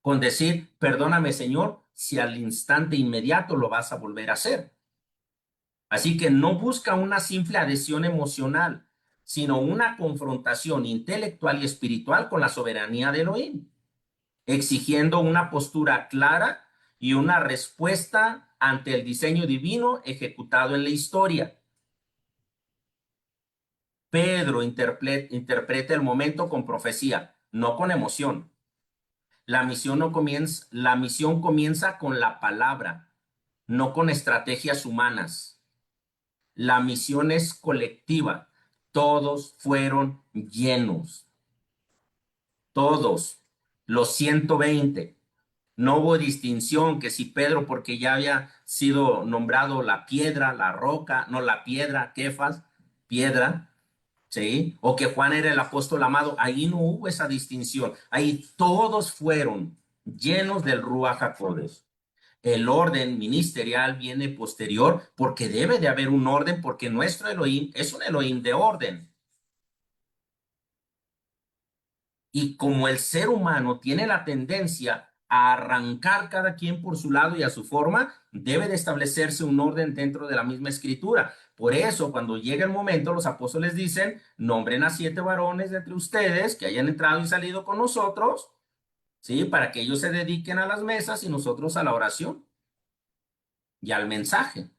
con decir, perdóname, Señor, si al instante inmediato lo vas a volver a hacer. Así que no busca una simple adhesión emocional, sino una confrontación intelectual y espiritual con la soberanía de Elohim, exigiendo una postura clara y una respuesta ante el diseño divino ejecutado en la historia. Pedro interpreta el momento con profecía, no con emoción. La misión comienza con la palabra, no con estrategias humanas. La misión es colectiva. Todos fueron llenos. Todos. Los 120. No hubo distinción que si Pedro, porque ya había sido nombrado la piedra, la roca, no la piedra, Kefas, piedra, ¿sí? O que Juan era el apóstol amado. Ahí no hubo esa distinción. Ahí todos fueron llenos del Ruach HaKodesh. El orden ministerial viene posterior porque debe de haber un orden, porque nuestro Elohim es un Elohim de orden. Y como el ser humano tiene la tendencia a arrancar cada quien por su lado y a su forma, debe de establecerse un orden dentro de la misma escritura. Por eso, cuando llega el momento, los apóstoles dicen, nombren a 7 varones de entre ustedes que hayan entrado y salido con nosotros, ¿sí? Para que ellos se dediquen a las mesas y nosotros a la oración y al mensaje.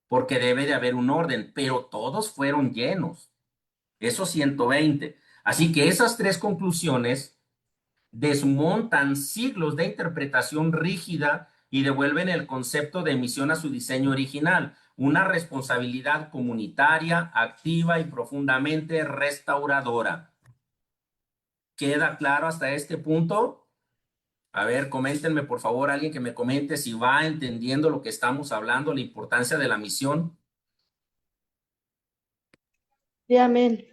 Porque debe de haber un orden, pero todos fueron llenos, esos 120. Así que esas 3 conclusiones desmontan siglos de interpretación rígida y devuelven el concepto de misión a su diseño original, una responsabilidad comunitaria, activa y profundamente restauradora. ¿Queda claro hasta este punto? A ver, coméntenme por favor, alguien que me comente si va entendiendo lo que estamos hablando, la importancia de la misión. Sí, amén.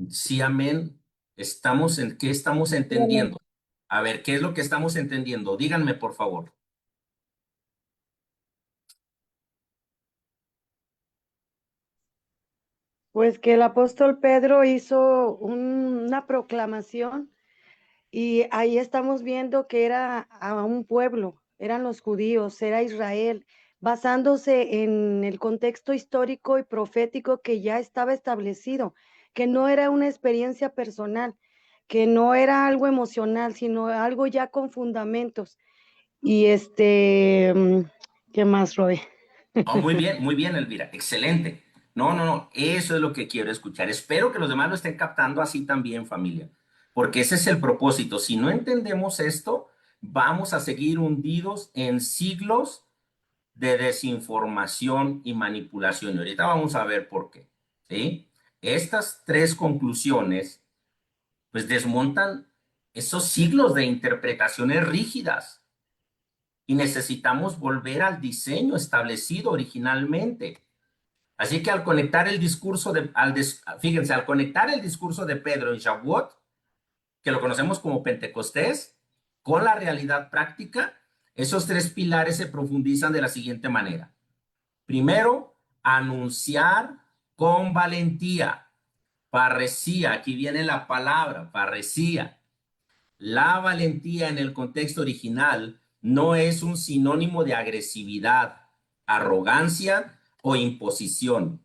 Sí, amén. ¿Qué estamos Sí, amén. entendiendo? A ver, ¿qué es lo que estamos entendiendo? Díganme, por favor. Pues que el apóstol Pedro hizo una proclamación y ahí estamos viendo que era a un pueblo, eran los judíos, era Israel, basándose en el contexto histórico y profético que ya estaba establecido, que no era una experiencia personal, que no era algo emocional, sino algo ya con fundamentos. Y ¿qué más, Roy? Oh, muy bien, Elvira. Excelente. No, no, no. Eso es lo que quiero escuchar. Espero que los demás lo estén captando así también, familia. Porque ese es el propósito. Si no entendemos esto, vamos a seguir hundidos en siglos de desinformación y manipulación. Y ahorita vamos a ver por qué, ¿sí? Estas tres conclusiones, pues desmontan esos siglos de interpretaciones rígidas y necesitamos volver al diseño establecido originalmente. Así que al conectar el discurso fíjense, al conectar el discurso de Pedro en Shavuot, que lo conocemos como Pentecostés, con la realidad práctica, esos tres pilares se profundizan de la siguiente manera. Primero, anunciar con valentía. Parresía, aquí viene la palabra, parresía. La valentía en el contexto original no es un sinónimo de agresividad, arrogancia o imposición.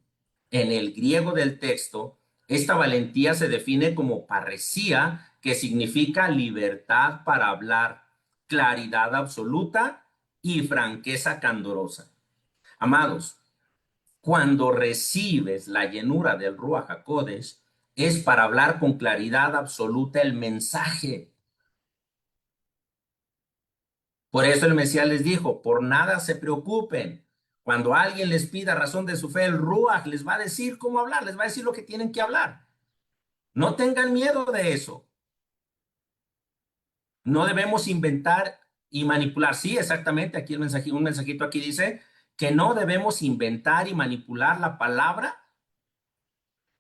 En el griego del texto, esta valentía se define como parresía, que significa libertad para hablar, claridad absoluta y franqueza candorosa. Amados, cuando recibes la llenura del Ruach HaKodesh, es para hablar con claridad absoluta el mensaje. Por eso el Mesías les dijo, por nada se preocupen. Cuando alguien les pida razón de su fe, el Ruach les va a decir cómo hablar, les va a decir lo que tienen que hablar. No tengan miedo de eso. No debemos inventar y manipular. Sí, exactamente, aquí un mensajito aquí dice que no debemos inventar y manipular la palabra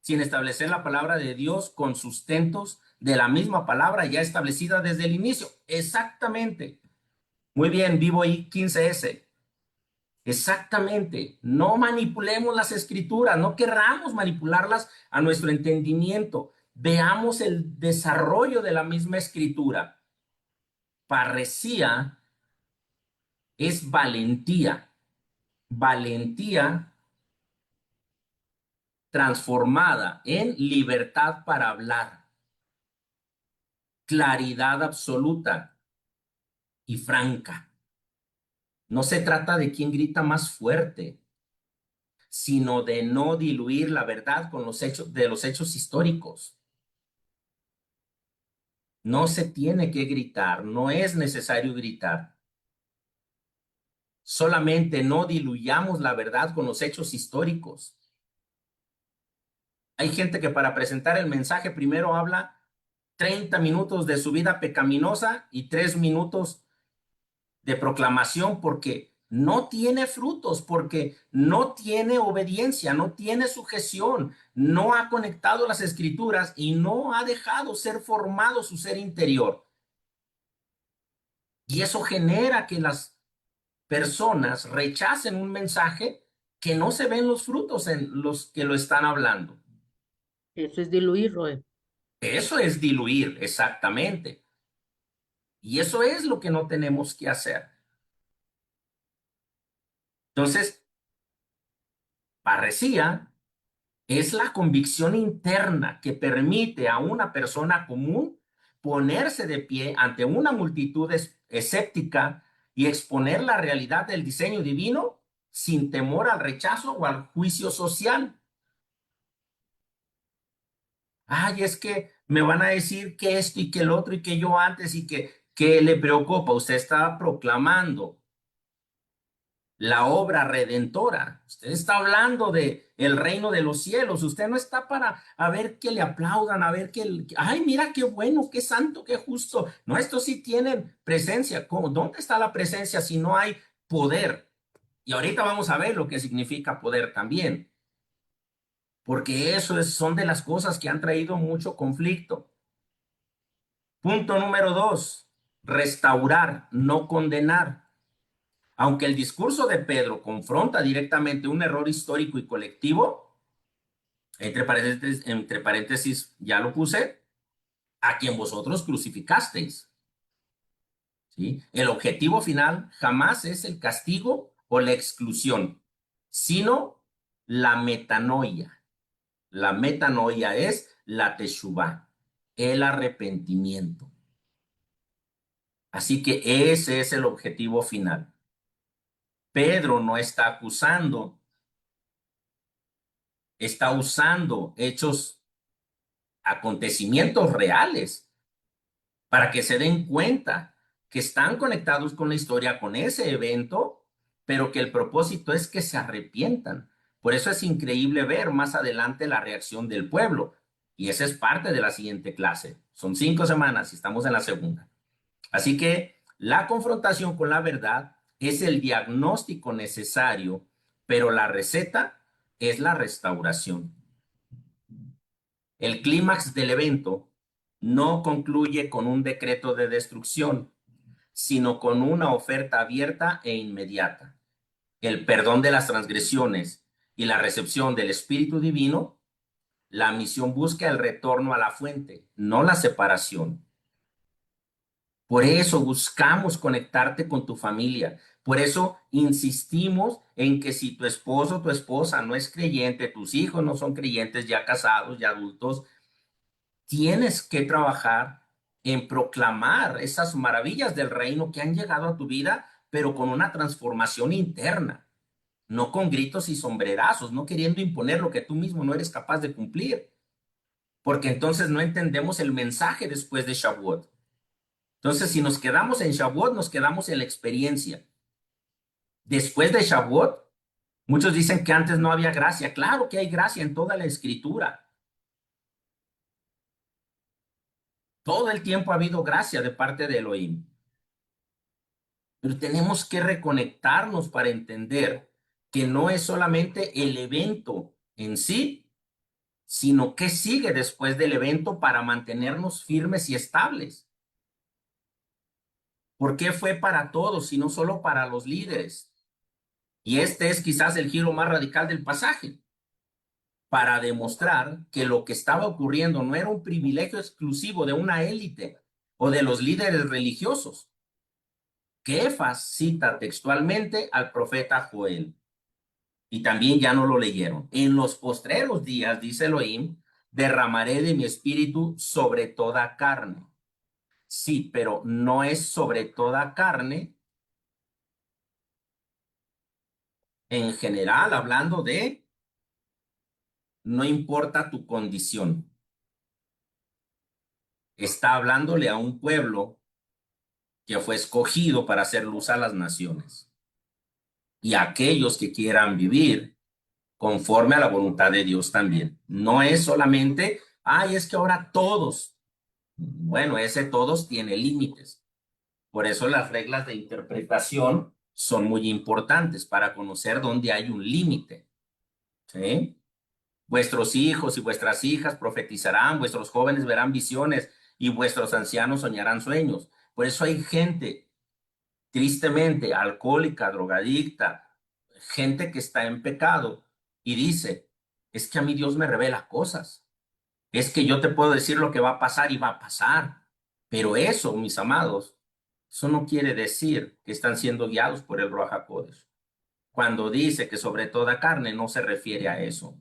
sin establecer la palabra de Dios con sustentos de la misma palabra ya establecida desde el inicio. Exactamente. Muy bien, vivo ahí 15S. Exactamente. No manipulemos las escrituras, no querramos manipularlas a nuestro entendimiento. Veamos el desarrollo de la misma escritura. Parresía es valentía. Valentía transformada en libertad para hablar. Claridad absoluta y franca. No se trata de quién grita más fuerte, sino de no diluir la verdad con los hechos históricos. No se tiene que gritar, no es necesario gritar. Solamente no diluyamos la verdad con los hechos históricos. Hay gente que para presentar el mensaje primero habla 30 minutos de su vida pecaminosa y 3 minutos de proclamación porque no tiene frutos, porque no tiene obediencia, no tiene sujeción, no ha conectado las escrituras y no ha dejado ser formado su ser interior. Y eso genera que las personas rechacen un mensaje que no se ven los frutos en los que lo están hablando. Eso es diluir, Roe. Eso es diluir, exactamente. Y eso es lo que no tenemos que hacer. Entonces, parresía es la convicción interna que permite a una persona común ponerse de pie ante una multitud escéptica y exponer la realidad del diseño divino sin temor al rechazo o al juicio social. Ay, es que me van a decir que esto y que el otro y que yo antes y que le preocupa. Usted está proclamando la obra redentora. Usted está hablando de el reino de los cielos. Usted no está para a ver que le aplaudan, a ver ay, mira qué bueno, qué santo, qué justo. No, estos sí tienen presencia. ¿Cómo? ¿Dónde está la presencia si no hay poder? Y ahorita vamos a ver lo que significa poder también. Porque son de las cosas que han traído mucho conflicto. Punto número 2, restaurar, no condenar. Aunque el discurso de Pedro confronta directamente un error histórico y colectivo, entre paréntesis ya lo puse, a quien vosotros crucificasteis. ¿Sí? El objetivo final jamás es el castigo o la exclusión, sino la metanoia. La metanoia es la teshuvá, el arrepentimiento. Así que ese es el objetivo final. Pedro no está acusando, está usando acontecimientos reales para que se den cuenta que están conectados con la historia, con ese evento, pero que el propósito es que se arrepientan. Por eso es increíble ver más adelante la reacción del pueblo. Y esa es parte de la siguiente clase. Son 5 semanas y estamos en la segunda. Así que la confrontación con la verdad es el diagnóstico necesario, pero la receta es la restauración. El clímax del evento no concluye con un decreto de destrucción, sino con una oferta abierta e inmediata. El perdón de las transgresiones y la recepción del Espíritu Divino. La misión busca el retorno a la fuente, no la separación. Por eso buscamos conectarte con tu familia. Por eso insistimos en que si tu esposo o tu esposa no es creyente, tus hijos no son creyentes, ya casados, ya adultos, tienes que trabajar en proclamar esas maravillas del reino que han llegado a tu vida, pero con una transformación interna, no con gritos y sombrerazos, no queriendo imponer lo que tú mismo no eres capaz de cumplir, porque entonces no entendemos el mensaje después de Shavuot. Entonces, si nos quedamos en Shavuot, nos quedamos en la experiencia. Después de Shavuot, muchos dicen que antes no había gracia. Claro que hay gracia en toda la escritura. Todo el tiempo ha habido gracia de parte de Elohim. Pero tenemos que reconectarnos para entender que no es solamente el evento en sí, sino que sigue después del evento para mantenernos firmes y estables. ¿Por qué fue para todos y no solo para los líderes? Y este es quizás el giro más radical del pasaje, para demostrar que lo que estaba ocurriendo no era un privilegio exclusivo de una élite o de los líderes religiosos. Kefas cita textualmente al profeta Joel, y también ya no lo leyeron. En los postreros días, dice Elohim, derramaré de mi espíritu sobre toda carne. Sí, pero no es sobre toda carne en general, hablando de no importa tu condición. Está hablándole a un pueblo que fue escogido para hacer luz a las naciones. Y a aquellos que quieran vivir conforme a la voluntad de Dios también. No es solamente, ay, es que ahora todos. Bueno, ese todos tiene límites. Por eso las reglas de interpretación son muy importantes para conocer dónde hay un límite. ¿Sí? Vuestros hijos y vuestras hijas profetizarán, vuestros jóvenes verán visiones y vuestros ancianos soñarán sueños. Por eso hay gente, tristemente, alcohólica, drogadicta, gente que está en pecado y dice, es que a mí Dios me revela cosas. Es que yo te puedo decir lo que va a pasar y va a pasar. Pero eso, mis amados, eso no quiere decir que están siendo guiados por el Ruach HaKodesh. Cuando dice que sobre toda carne no se refiere a eso.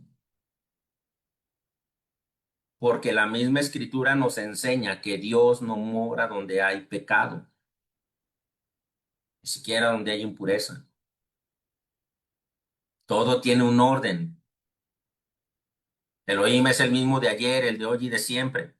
Porque la misma escritura nos enseña que Dios no mora donde hay pecado, ni siquiera donde hay impureza. Todo tiene un orden. Elohim es el mismo de ayer, el de hoy y de siempre.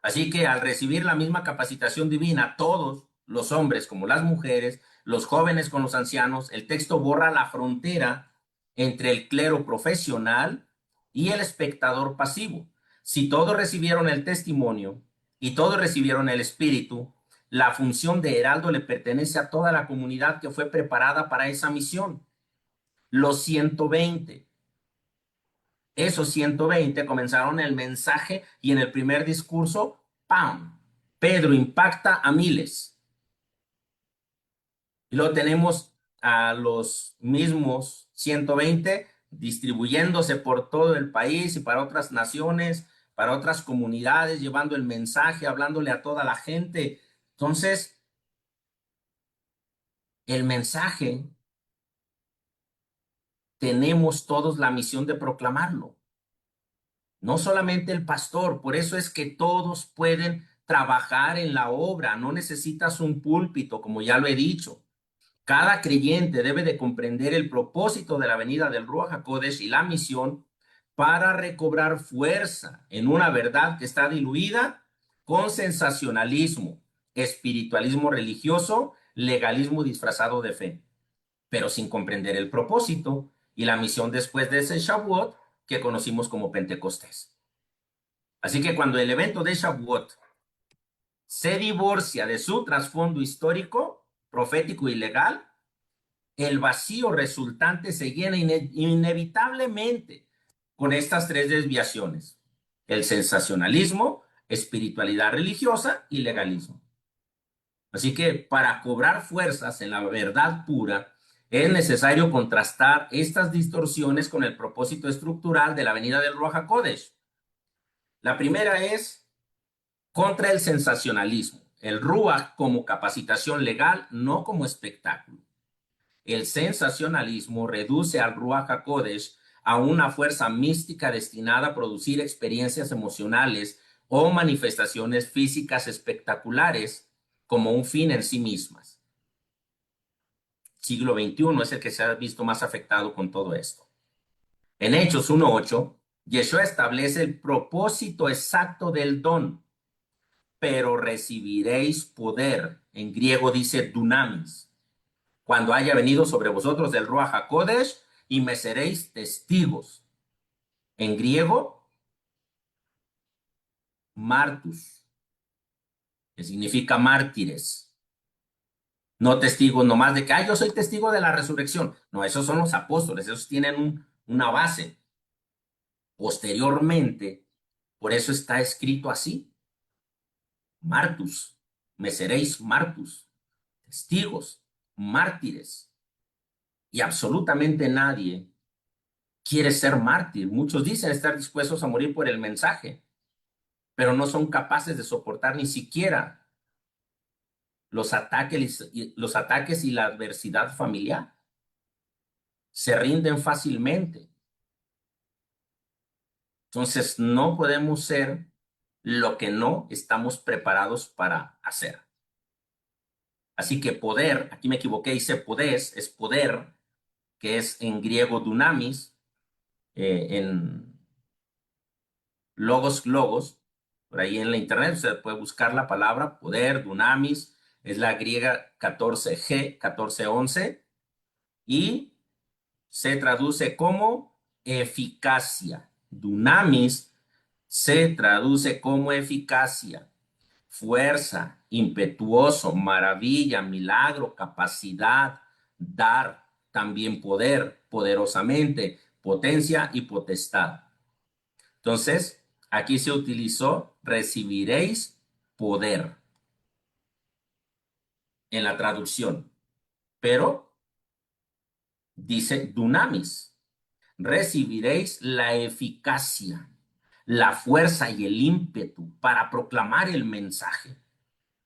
Así que al recibir la misma capacitación divina, todos, los hombres como las mujeres, los jóvenes con los ancianos, el texto borra la frontera entre el clero profesional y el espectador pasivo. Si todos recibieron el testimonio y todos recibieron el espíritu, la función de heraldo le pertenece a toda la comunidad que fue preparada para esa misión. Los 120. Esos 120 comenzaron el mensaje y en el primer discurso, ¡pam! Pedro impacta a miles. Y luego tenemos a los mismos 120 distribuyéndose por todo el país y para otras naciones, para otras comunidades, llevando el mensaje, hablándole a toda la gente. Entonces, el mensaje, tenemos todos la misión de proclamarlo. No solamente el pastor, por eso es que todos pueden trabajar en la obra, no necesitas un púlpito, como ya lo he dicho. Cada creyente debe de comprender el propósito de la venida del Ruach HaKodesh y la misión para recobrar fuerza en una verdad que está diluida con sensacionalismo, espiritualismo religioso, legalismo disfrazado de fe, pero sin comprender el propósito y la misión después de ese Shavuot que conocimos como Pentecostés. Así que cuando el evento de Shavuot se divorcia de su trasfondo histórico, profético y legal, el vacío resultante se llena inevitablemente con estas tres desviaciones: el sensacionalismo, espiritualidad religiosa y legalismo. Así que para cobrar fuerzas en la verdad pura, es necesario contrastar estas distorsiones con el propósito estructural de la venida del Ruach HaKodesh. La primera es contra el sensacionalismo, el Ruach como capacitación legal, no como espectáculo. El sensacionalismo reduce al Ruach HaKodesh a una fuerza mística destinada a producir experiencias emocionales o manifestaciones físicas espectaculares como un fin en sí mismas. Siglo XXI es el que se ha visto más afectado con todo esto. En Hechos 1:8, Yeshua establece el propósito exacto del don. Pero recibiréis poder. En griego dice dunamis, cuando haya venido sobre vosotros el Ruach HaKodesh, y me seréis testigos. En griego, martus, que significa mártires. No testigos nomás de que yo soy testigo de la resurrección. No, esos son los apóstoles, esos tienen una base. Posteriormente, por eso está escrito así: martus, me seréis martus, testigos, mártires. Y absolutamente nadie quiere ser mártir. Muchos dicen estar dispuestos a morir por el mensaje, pero no son capaces de soportar ni siquiera los ataques y la adversidad familiar. Se rinden fácilmente. Entonces, no podemos ser lo que no estamos preparados para hacer. Así que poder, aquí me equivoqué, dice podes, es poder, que es en griego dunamis, en logos, por ahí en la internet usted puede buscar la palabra poder, dunamis, es la griega 14G, 1411, y se traduce como eficacia. Dunamis se traduce como eficacia, fuerza, impetuoso, maravilla, milagro, capacidad, dar, también poder, poderosamente, potencia y potestad. Entonces, aquí se utilizó recibiréis poder en la traducción, pero dice dunamis, recibiréis la eficacia, la fuerza y el ímpetu para proclamar el mensaje,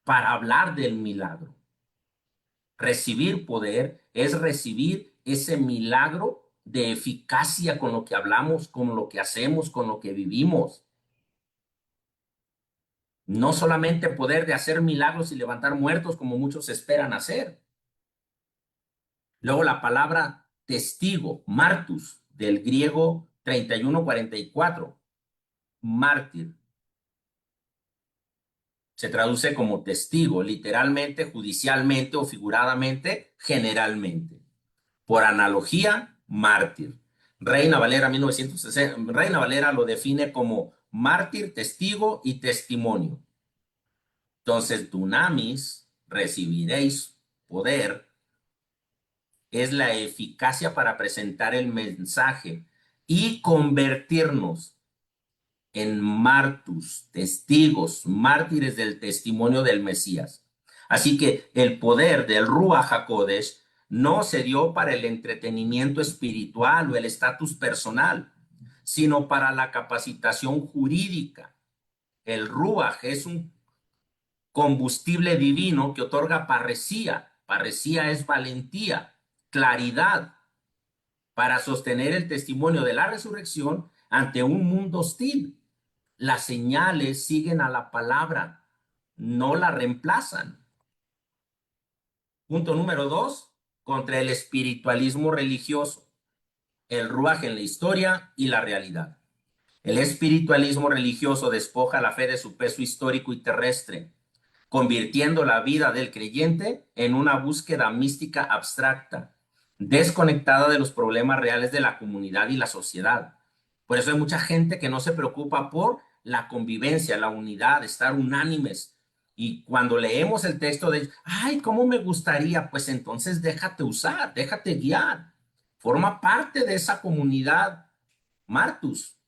para hablar del milagro. Recibir poder es recibir ese milagro de eficacia con lo que hablamos, con lo que hacemos, con lo que vivimos. No solamente poder de hacer milagros y levantar muertos como muchos esperan hacer. Luego la palabra testigo, martus, del griego 31:44, mártir. Se traduce como testigo, literalmente, judicialmente o figuradamente, generalmente. Por analogía, mártir. Reina Valera 1960, Reina Valera lo define como mártir, testigo y testimonio. Entonces, dunamis, recibiréis poder, es la eficacia para presentar el mensaje y convertirnos en martus, testigos, mártires del testimonio del Mesías. Así que el poder del Ruach HaKodesh no se dio para el entretenimiento espiritual o el estatus personal, sino para la capacitación jurídica. El Ruach es un combustible divino que otorga parresía. Parresía es valentía, claridad, para sostener el testimonio de la resurrección ante un mundo hostil. Las señales siguen a la palabra, no la reemplazan. Punto número 2, contra el espiritualismo religioso, el Ruach en la historia y la realidad. El espiritualismo religioso despoja la fe de su peso histórico y terrestre. convirtiendo la vida del creyente en una búsqueda mística abstracta, desconectada de los problemas reales de la comunidad y la sociedad. Por eso hay mucha gente que no se preocupa por la convivencia, la unidad, estar unánimes. Y cuando leemos el texto de, ay, ¿cómo me gustaría? Pues entonces déjate usar, déjate guiar. Forma parte de esa comunidad Martus,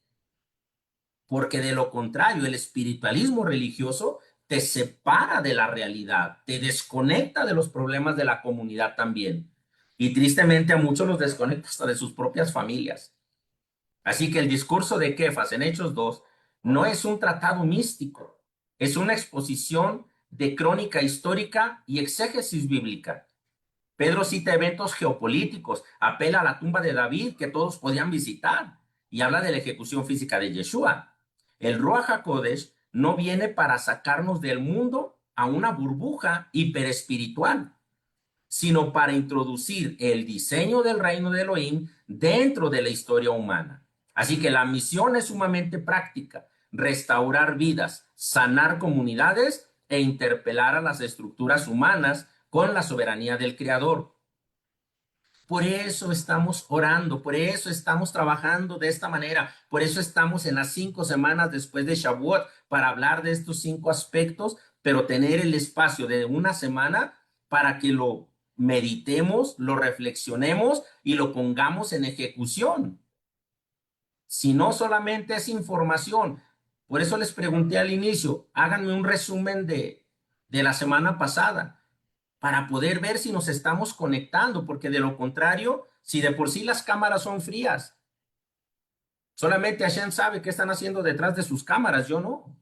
porque de lo contrario, el espiritualismo religioso te separa de la realidad, te desconecta de los problemas de la comunidad también. Y tristemente a muchos los desconecta hasta de sus propias familias. Así que el discurso de Kefas en Hechos 2 no es un tratado místico, es una exposición de crónica histórica y exégesis bíblica. Pedro cita eventos geopolíticos, apela a la tumba de David que todos podían visitar y habla de la ejecución física de Yeshua. El Ruach HaKodesh no viene para sacarnos del mundo a una burbuja hiperespiritual, sino para introducir el diseño del reino de Elohim dentro de la historia humana. Así que la misión es sumamente práctica: restaurar vidas, sanar comunidades e interpelar a las estructuras humanas con la soberanía del Creador. Por eso estamos orando, por eso estamos trabajando de esta manera, por eso estamos en las 5 semanas después de Shavuot para hablar de estos 5 aspectos, pero tener el espacio de una semana para que lo meditemos, lo reflexionemos y lo pongamos en ejecución. Si no solamente es información. Por eso les pregunté al inicio, háganme un resumen de la semana pasada para poder ver si nos estamos conectando, porque de lo contrario, si de por sí las cámaras son frías, solamente Hashem sabe qué están haciendo detrás de sus cámaras, yo no.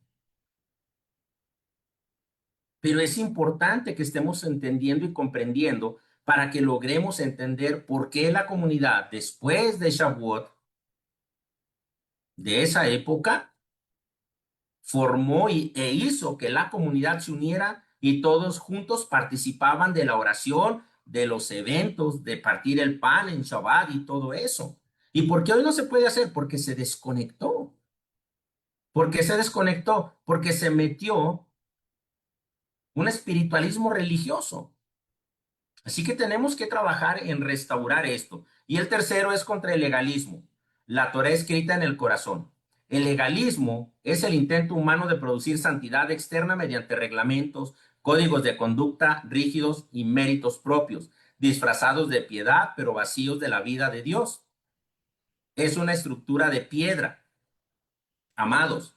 Pero es importante que estemos entendiendo y comprendiendo para que logremos entender por qué la comunidad después de Shavuot, de esa época, formó e hizo que la comunidad se uniera y todos juntos participaban de la oración, de los eventos, de partir el pan en Shabbat y todo eso. ¿Y por qué hoy no se puede hacer? Porque se desconectó. ¿Por qué se desconectó? Porque se metió un espiritualismo religioso. Así que tenemos que trabajar en restaurar esto. Y el tercero es contra el legalismo. La Torah escrita en el corazón. El legalismo es el intento humano de producir santidad externa mediante reglamentos, códigos de conducta rígidos y méritos propios, disfrazados de piedad, pero vacíos de la vida de Dios. Es una estructura de piedra. Amados,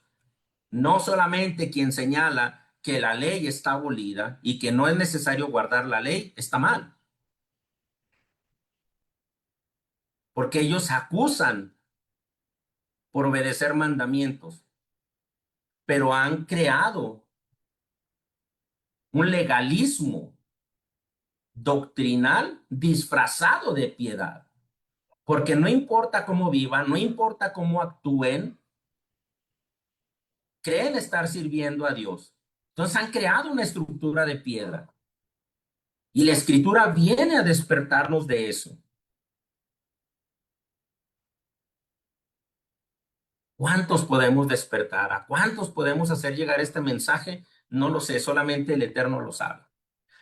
no solamente quien señala que la ley está abolida y que no es necesario guardar la ley, está mal. Porque ellos acusan por obedecer mandamientos, pero han creado un legalismo doctrinal disfrazado de piedad, porque no importa cómo vivan, no importa cómo actúen, creen estar sirviendo a Dios. Entonces han creado una estructura de piedra y la escritura viene a despertarnos de eso. ¿Cuántos podemos despertar? ¿A cuántos podemos hacer llegar este mensaje? No lo sé, solamente el Eterno lo sabe.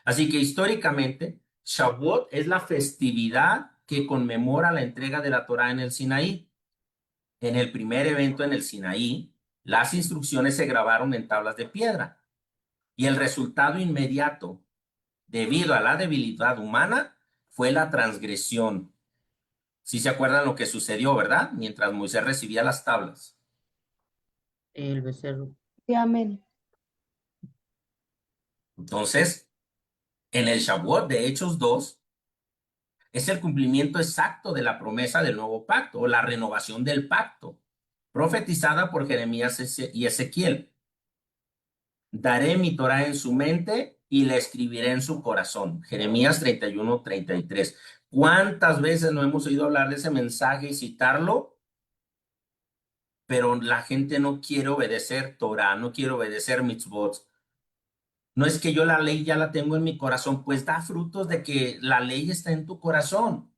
Así que históricamente, Shavuot es la festividad que conmemora la entrega de la Torá en el Sinaí. En el primer evento en el Sinaí, las instrucciones se grabaron en tablas de piedra. Y el resultado inmediato, debido a la debilidad humana, fue la transgresión. Sí se acuerdan lo que sucedió, ¿verdad? Mientras Moisés recibía las tablas. El becerro. Sí, amén. Entonces, en el Shavuot de Hechos 2, es el cumplimiento exacto de la promesa del nuevo pacto o la renovación del pacto, profetizada por Jeremías y Ezequiel. Daré mi Torah en su mente y la escribiré en su corazón. Jeremías 31:33. ¿Cuántas veces no hemos oído hablar de ese mensaje y citarlo? Pero la gente no quiere obedecer Torah, no quiere obedecer mitzvot. No es que yo la ley ya la tengo en mi corazón, pues da frutos de que la ley está en tu corazón.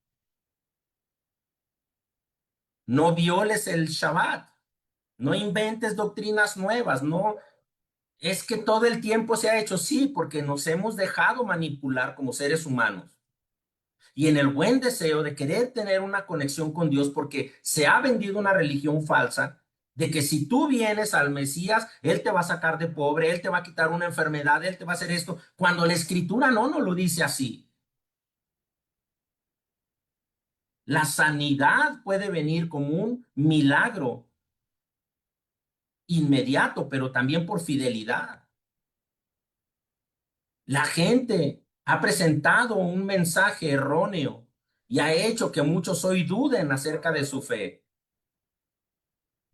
No violes el Shabbat, no inventes doctrinas nuevas, no Es que todo el tiempo se ha hecho, sí, porque nos hemos dejado manipular como seres humanos. Y en el buen deseo de querer tener una conexión con Dios, porque se ha vendido una religión falsa, de que si tú vienes al Mesías, Él te va a sacar de pobre, Él te va a quitar una enfermedad, Él te va a hacer esto, cuando la Escritura no lo dice así. La sanidad puede venir como un milagro inmediato, pero también por fidelidad. La gente ha presentado un mensaje erróneo y ha hecho que muchos hoy duden acerca de su fe.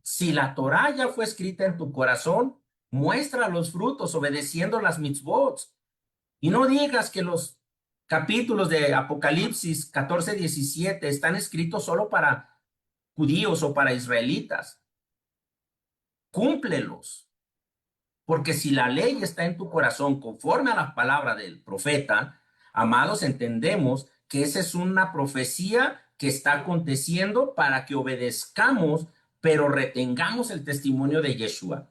Si la Torá ya fue escrita en tu corazón, muestra los frutos obedeciendo las mitzvot. Y no digas que los capítulos de Apocalipsis 14-17 están escritos solo para judíos o para israelitas. Cúmplelos. Porque si la ley está en tu corazón conforme a la palabra del profeta, amados, entendemos que esa es una profecía que está aconteciendo para que obedezcamos, pero retengamos el testimonio de Yeshua.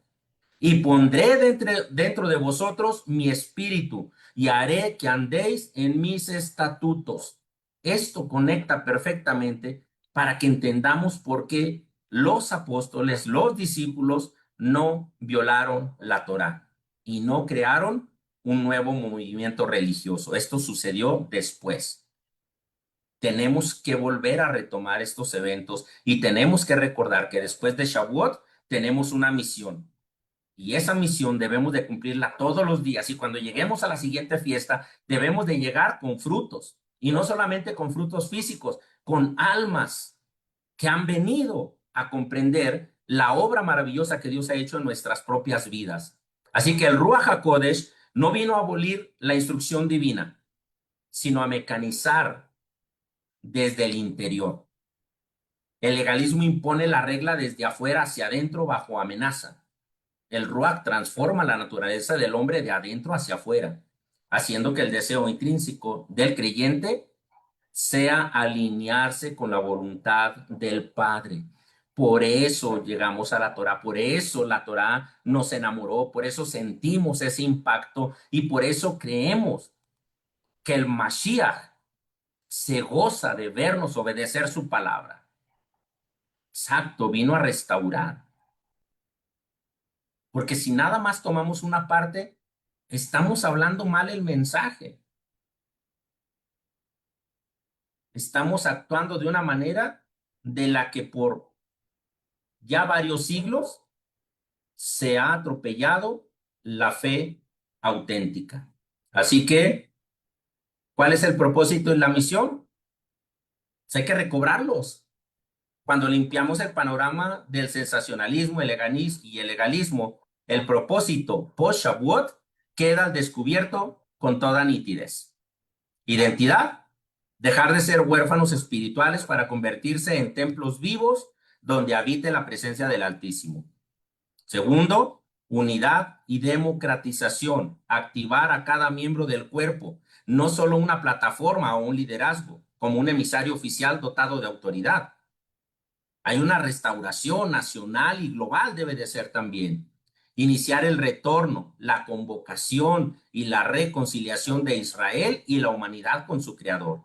Y pondré dentro de vosotros mi espíritu y haré que andéis en mis estatutos. Esto conecta perfectamente para que entendamos por qué los apóstoles, los discípulos, no violaron la Torá y no crearon un nuevo movimiento religioso. Esto sucedió después. Tenemos que volver a retomar estos eventos y tenemos que recordar que después de Shavuot tenemos una misión. Y esa misión debemos de cumplirla todos los días. Y cuando lleguemos a la siguiente fiesta, debemos de llegar con frutos. Y no solamente con frutos físicos, con almas que han venido a comprender la obra maravillosa que Dios ha hecho en nuestras propias vidas. Así que el Ruach HaKodesh no vino a abolir la instrucción divina, sino a mecanizar desde el interior. El legalismo impone la regla desde afuera hacia adentro bajo amenaza. El Ruach transforma la naturaleza del hombre de adentro hacia afuera, haciendo que el deseo intrínseco del creyente sea alinearse con la voluntad del Padre. Por eso llegamos a la Torá, por eso la Torá nos enamoró, por eso sentimos ese impacto y por eso creemos que el Mashiach se goza de vernos obedecer su palabra. Exacto, vino a restaurar. Porque si nada más tomamos una parte, estamos hablando mal el mensaje. Estamos actuando de una manera de la que por ya varios siglos se ha atropellado la fe auténtica. Así que, ¿cuál es el propósito y la misión? Pues hay que recobrarlos. Cuando limpiamos el panorama del sensacionalismo, el legalismo, el propósito post-Shavuot queda al descubierto con toda nitidez. Identidad, dejar de ser huérfanos espirituales para convertirse en templos vivos donde habite la presencia del Altísimo. Segundo, unidad y democratización, activar a cada miembro del cuerpo, no solo una plataforma o un liderazgo, como un emisario oficial dotado de autoridad. Hay una restauración nacional y global debe de ser también. Iniciar el retorno, la convocación y la reconciliación de Israel y la humanidad con su Creador,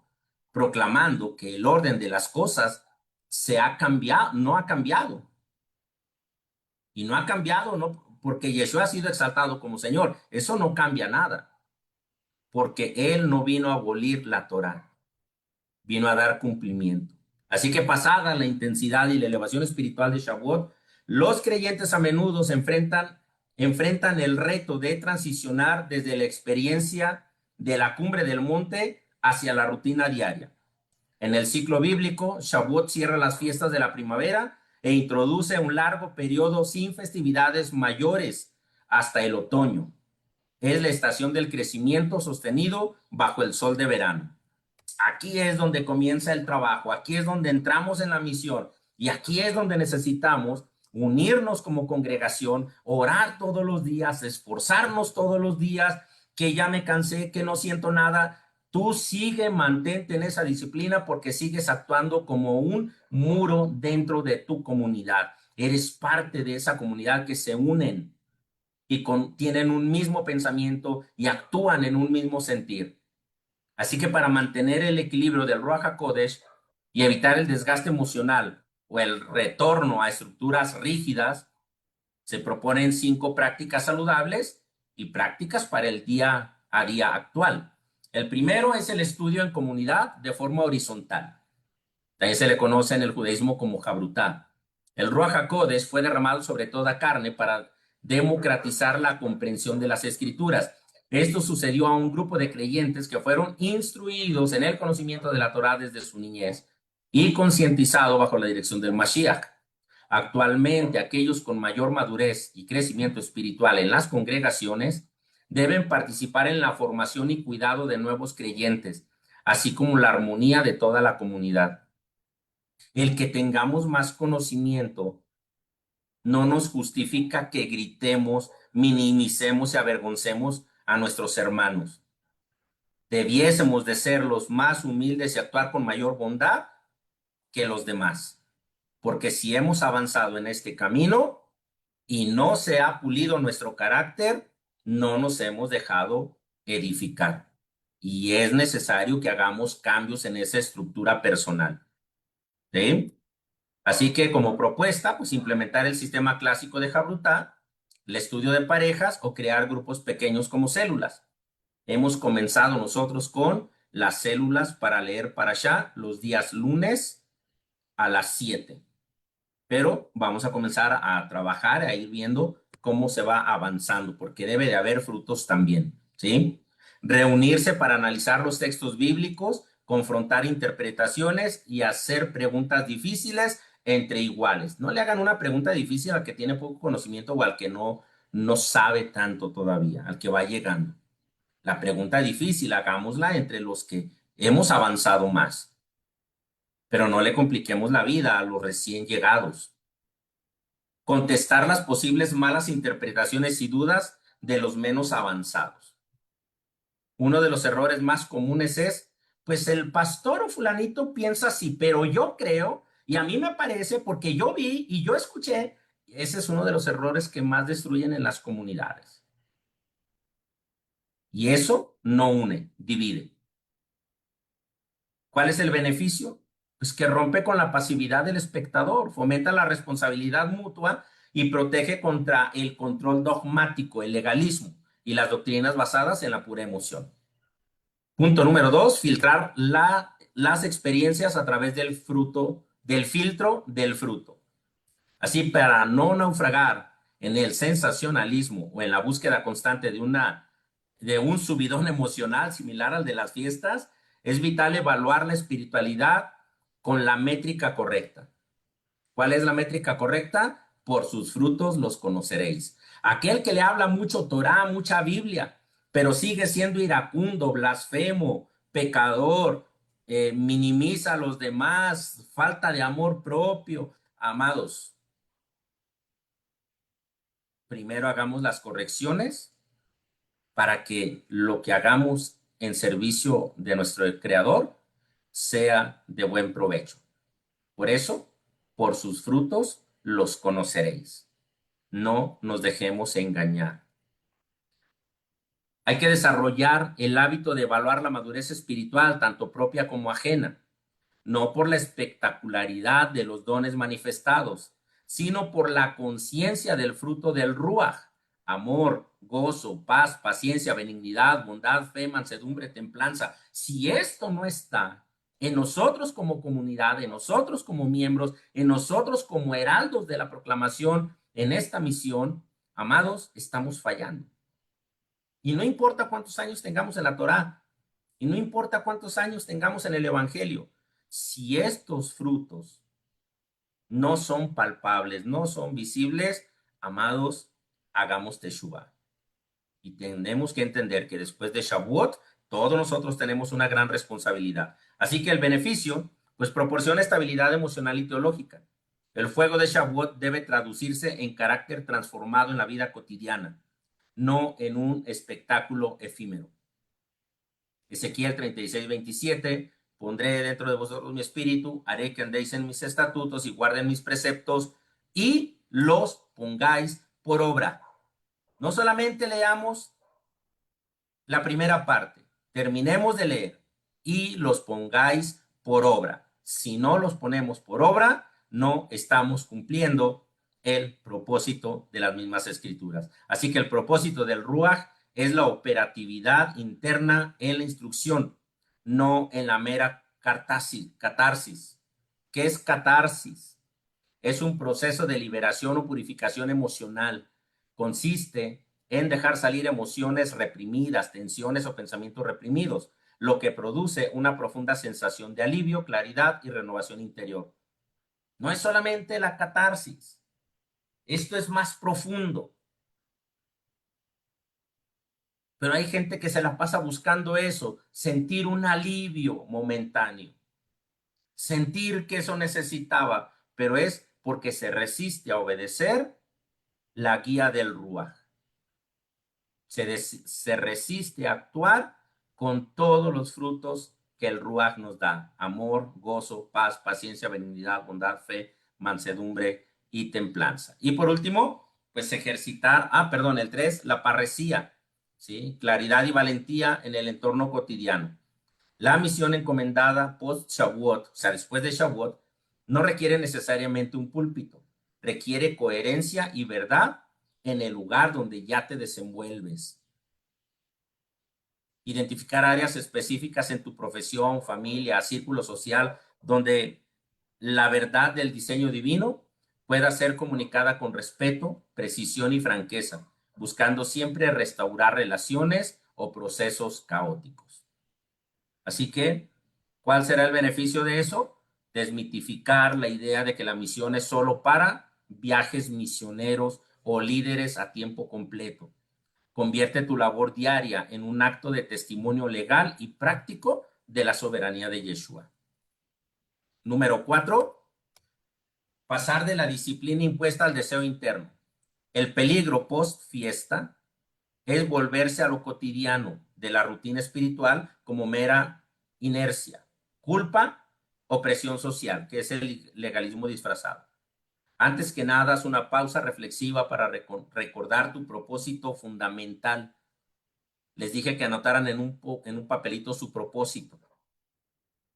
proclamando que el orden de las cosas se ha cambiado, no ha cambiado. Y no ha cambiado no porque Yeshua ha sido exaltado como Señor. Eso no cambia nada. Porque Él no vino a abolir la Torá, vino a dar cumplimiento. Así que pasada la intensidad y la elevación espiritual de Shavuot, los creyentes a menudo se enfrentan el reto de transicionar desde la experiencia de la cumbre del monte hacia la rutina diaria. En el ciclo bíblico, Shavuot cierra las fiestas de la primavera e introduce un largo periodo sin festividades mayores hasta el otoño. Es la estación del crecimiento sostenido bajo el sol de verano. Aquí es donde comienza el trabajo, aquí es donde entramos en la misión y aquí es donde necesitamos unirnos como congregación, orar todos los días, esforzarnos todos los días, que ya me cansé, que no siento nada. Tú sigue, mantente en esa disciplina porque sigues actuando como un muro dentro de tu comunidad. Eres parte de esa comunidad que se unen y tienen un mismo pensamiento y actúan en un mismo sentir. Así que para mantener el equilibrio del Ruach HaKodesh y evitar el desgaste emocional o el retorno a estructuras rígidas, se proponen 5 prácticas saludables y prácticas para el día a día actual. El primero es el estudio en comunidad de forma horizontal. También se le conoce en el judaísmo como Jabrutá. El Ruach HaKodesh fue derramado sobre toda carne para democratizar la comprensión de las escrituras. Esto sucedió a un grupo de creyentes que fueron instruidos en el conocimiento de la Torá desde su niñez y concientizado bajo la dirección del Mashiach. Actualmente, aquellos con mayor madurez y crecimiento espiritual en las congregaciones deben participar en la formación y cuidado de nuevos creyentes, así como la armonía de toda la comunidad. El que tengamos más conocimiento no nos justifica que gritemos, minimicemos y avergoncemos a nuestros hermanos. Debiésemos de ser los más humildes y actuar con mayor bondad que los demás. Porque si hemos avanzado en este camino y no se ha pulido nuestro carácter, no nos hemos dejado edificar. Y es necesario que hagamos cambios en esa estructura personal. ¿Sí? Así que como propuesta, pues implementar el sistema clásico de Jabrutá, el estudio de parejas o crear grupos pequeños como células. Hemos comenzado nosotros con las células para leer Parashá los días lunes a las 7. Pero vamos a comenzar a trabajar, a ir viendo cómo se va avanzando, porque debe de haber frutos también, ¿sí? Reunirse para analizar los textos bíblicos, confrontar interpretaciones y hacer preguntas difíciles entre iguales. No le hagan una pregunta difícil al que tiene poco conocimiento o al que no sabe tanto todavía, al que va llegando. La pregunta difícil, hagámosla entre los que hemos avanzado más. Pero no le compliquemos la vida a los recién llegados. Contestar las posibles malas interpretaciones y dudas de los menos avanzados. Uno de los errores más comunes es, pues el pastor o fulanito piensa así, pero yo creo, y a mí me parece porque yo vi y yo escuché. Ese es uno de los errores que más destruyen en las comunidades. Y eso no une, divide. ¿Cuál es el beneficio? Pues que rompe con la pasividad del espectador, fomenta la responsabilidad mutua y protege contra el control dogmático, el legalismo y las doctrinas basadas en la pura emoción. Punto número 2, filtrar las experiencias a través del filtro del fruto. Así, para no naufragar en el sensacionalismo o en la búsqueda constante de un subidón emocional similar al de las fiestas, es vital evaluar la espiritualidad con la métrica correcta. ¿Cuál es la métrica correcta? Por sus frutos los conoceréis. Aquel que le habla mucho Torá, mucha Biblia, pero sigue siendo iracundo, blasfemo, pecador, minimiza a los demás, falta de amor propio. Amados, primero hagamos las correcciones para que lo que hagamos en servicio de nuestro Creador sea de buen provecho. Por eso, por sus frutos los conoceréis. No nos dejemos engañar. Hay que desarrollar el hábito de evaluar la madurez espiritual, tanto propia como ajena, no por la espectacularidad de los dones manifestados, sino por la conciencia del fruto del Ruach: amor, gozo, paz, paciencia, benignidad, bondad, fe, mansedumbre, templanza. Si esto no está en nosotros como comunidad, en nosotros como miembros, en nosotros como heraldos de la proclamación en esta misión, amados, estamos fallando. Y no importa cuántos años tengamos en la Torá, y no importa cuántos años tengamos en el Evangelio, si estos frutos no son palpables, no son visibles, amados, hagamos Teshuvah. Y tenemos que entender que después de Shavuot, todos nosotros tenemos una gran responsabilidad. Así que el beneficio, pues proporciona estabilidad emocional y teológica. El fuego de Shavuot debe traducirse en carácter transformado en la vida cotidiana, no en un espectáculo efímero. Ezequiel 36:27, pondré dentro de vosotros mi espíritu, haré que andéis en mis estatutos y guarden mis preceptos y los pongáis por obra. No solamente leamos la primera parte, terminemos de leer y los pongáis por obra. Si no los ponemos por obra, no estamos cumpliendo el propósito de las mismas escrituras. Así que el propósito del Ruaj es la operatividad interna en la instrucción, no en la mera catarsis. ¿Qué es catarsis? Es un proceso de liberación o purificación emocional. Consiste en dejar salir emociones reprimidas, tensiones o pensamientos reprimidos, lo que produce una profunda sensación de alivio, claridad y renovación interior. No es solamente la catarsis, esto es más profundo. Pero hay gente que se la pasa buscando eso, sentir un alivio momentáneo, sentir que eso necesitaba, pero es porque se resiste a obedecer la guía del Ruaj. Se resiste a actuar con todos los frutos que el Ruaj nos da: amor, gozo, paz, paciencia, benignidad, bondad, fe, mansedumbre y templanza. Y por último, pues ejercitar, el 3, la parresía, ¿sí? Claridad y valentía en el entorno cotidiano. La misión encomendada post-Shavuot, o sea, después de Shavuot, no requiere necesariamente un púlpito, requiere coherencia y verdad en el lugar donde ya te desenvuelves. Identificar áreas específicas en tu profesión, familia, círculo social, donde la verdad del diseño divino pueda ser comunicada con respeto, precisión y franqueza, buscando siempre restaurar relaciones o procesos caóticos. Así que, ¿cuál será el beneficio de eso? Desmitificar la idea de que la misión es solo para viajes misioneros o líderes a tiempo completo. Convierte tu labor diaria en un acto de testimonio legal y práctico de la soberanía de Yeshua. Número 4, pasar de la disciplina impuesta al deseo interno. El peligro post-fiesta es volverse a lo cotidiano de la rutina espiritual como mera inercia, culpa o presión social, que es el legalismo disfrazado. Antes que nada, haz una pausa reflexiva para recordar tu propósito fundamental. Les dije que anotaran en un papelito su propósito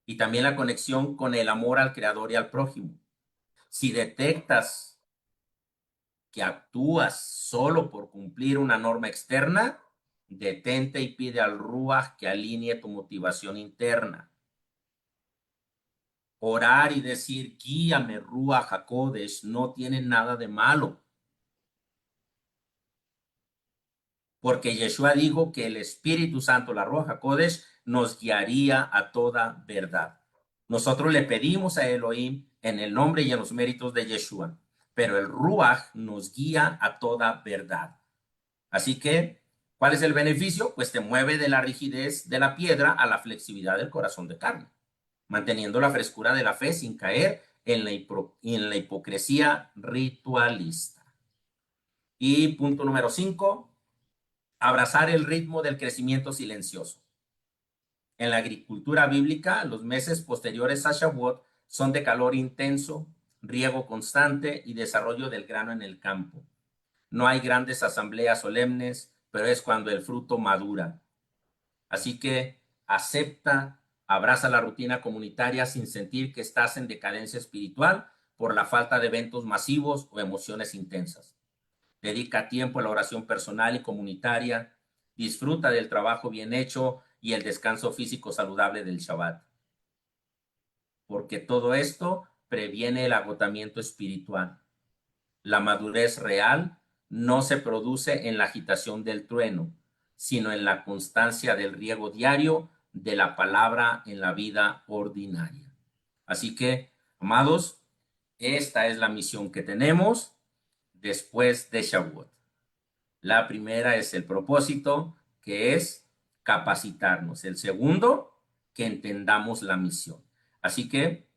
y también la conexión con el amor al Creador y al prójimo. Si detectas que actúas solo por cumplir una norma externa, detente y pide al Ruaj que alinee tu motivación interna. Orar y decir, guíame, Ruaj HaKodesh, no tiene nada de malo. Porque Yeshua dijo que el Espíritu Santo, la Ruaj HaKodesh, nos guiaría a toda verdad. Nosotros le pedimos a Elohim en el nombre y en los méritos de Yeshua, pero el Ruaj nos guía a toda verdad. Así que, ¿cuál es el beneficio? Pues te mueve de la rigidez de la piedra a la flexibilidad del corazón de carne, manteniendo la frescura de la fe sin caer en la hipocresía ritualista. Y punto número 5, abrazar el ritmo del crecimiento silencioso. En la agricultura bíblica, los meses posteriores a Shavuot son de calor intenso, riego constante y desarrollo del grano en el campo. No hay grandes asambleas solemnes, pero es cuando el fruto madura. Así que acepta, abraza la rutina comunitaria sin sentir que estás en decadencia espiritual por la falta de eventos masivos o emociones intensas. Dedica tiempo a la oración personal y comunitaria. Disfruta del trabajo bien hecho y el descanso físico saludable del Shabbat. Porque todo esto previene el agotamiento espiritual. La madurez real no se produce en la agitación del trueno, sino en la constancia del riego diario de la palabra en la vida ordinaria. Así que, amados, esta es la misión que tenemos después de Shavuot. La primera es el propósito, que es capacitarnos. El segundo, que entendamos la misión. Así que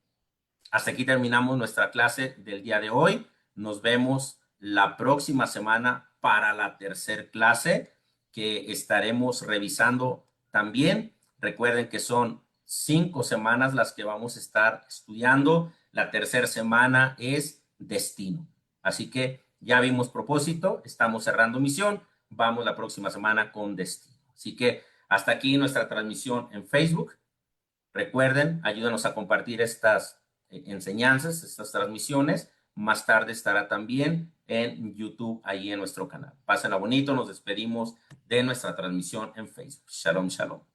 hasta aquí terminamos nuestra clase del día de hoy. Nos vemos la próxima semana para la tercera clase que estaremos revisando también. Recuerden que son 5 semanas las que vamos a estar estudiando. La tercera semana es destino. Así que ya vimos propósito, estamos cerrando misión. vamos la próxima semana con destino. Así que hasta aquí nuestra transmisión en Facebook. Recuerden, ayúdanos a compartir estas enseñanzas, estas transmisiones. Más tarde estará también en YouTube, ahí en nuestro canal. Pásenla bonito, nos despedimos de nuestra transmisión en Facebook. Shalom, shalom.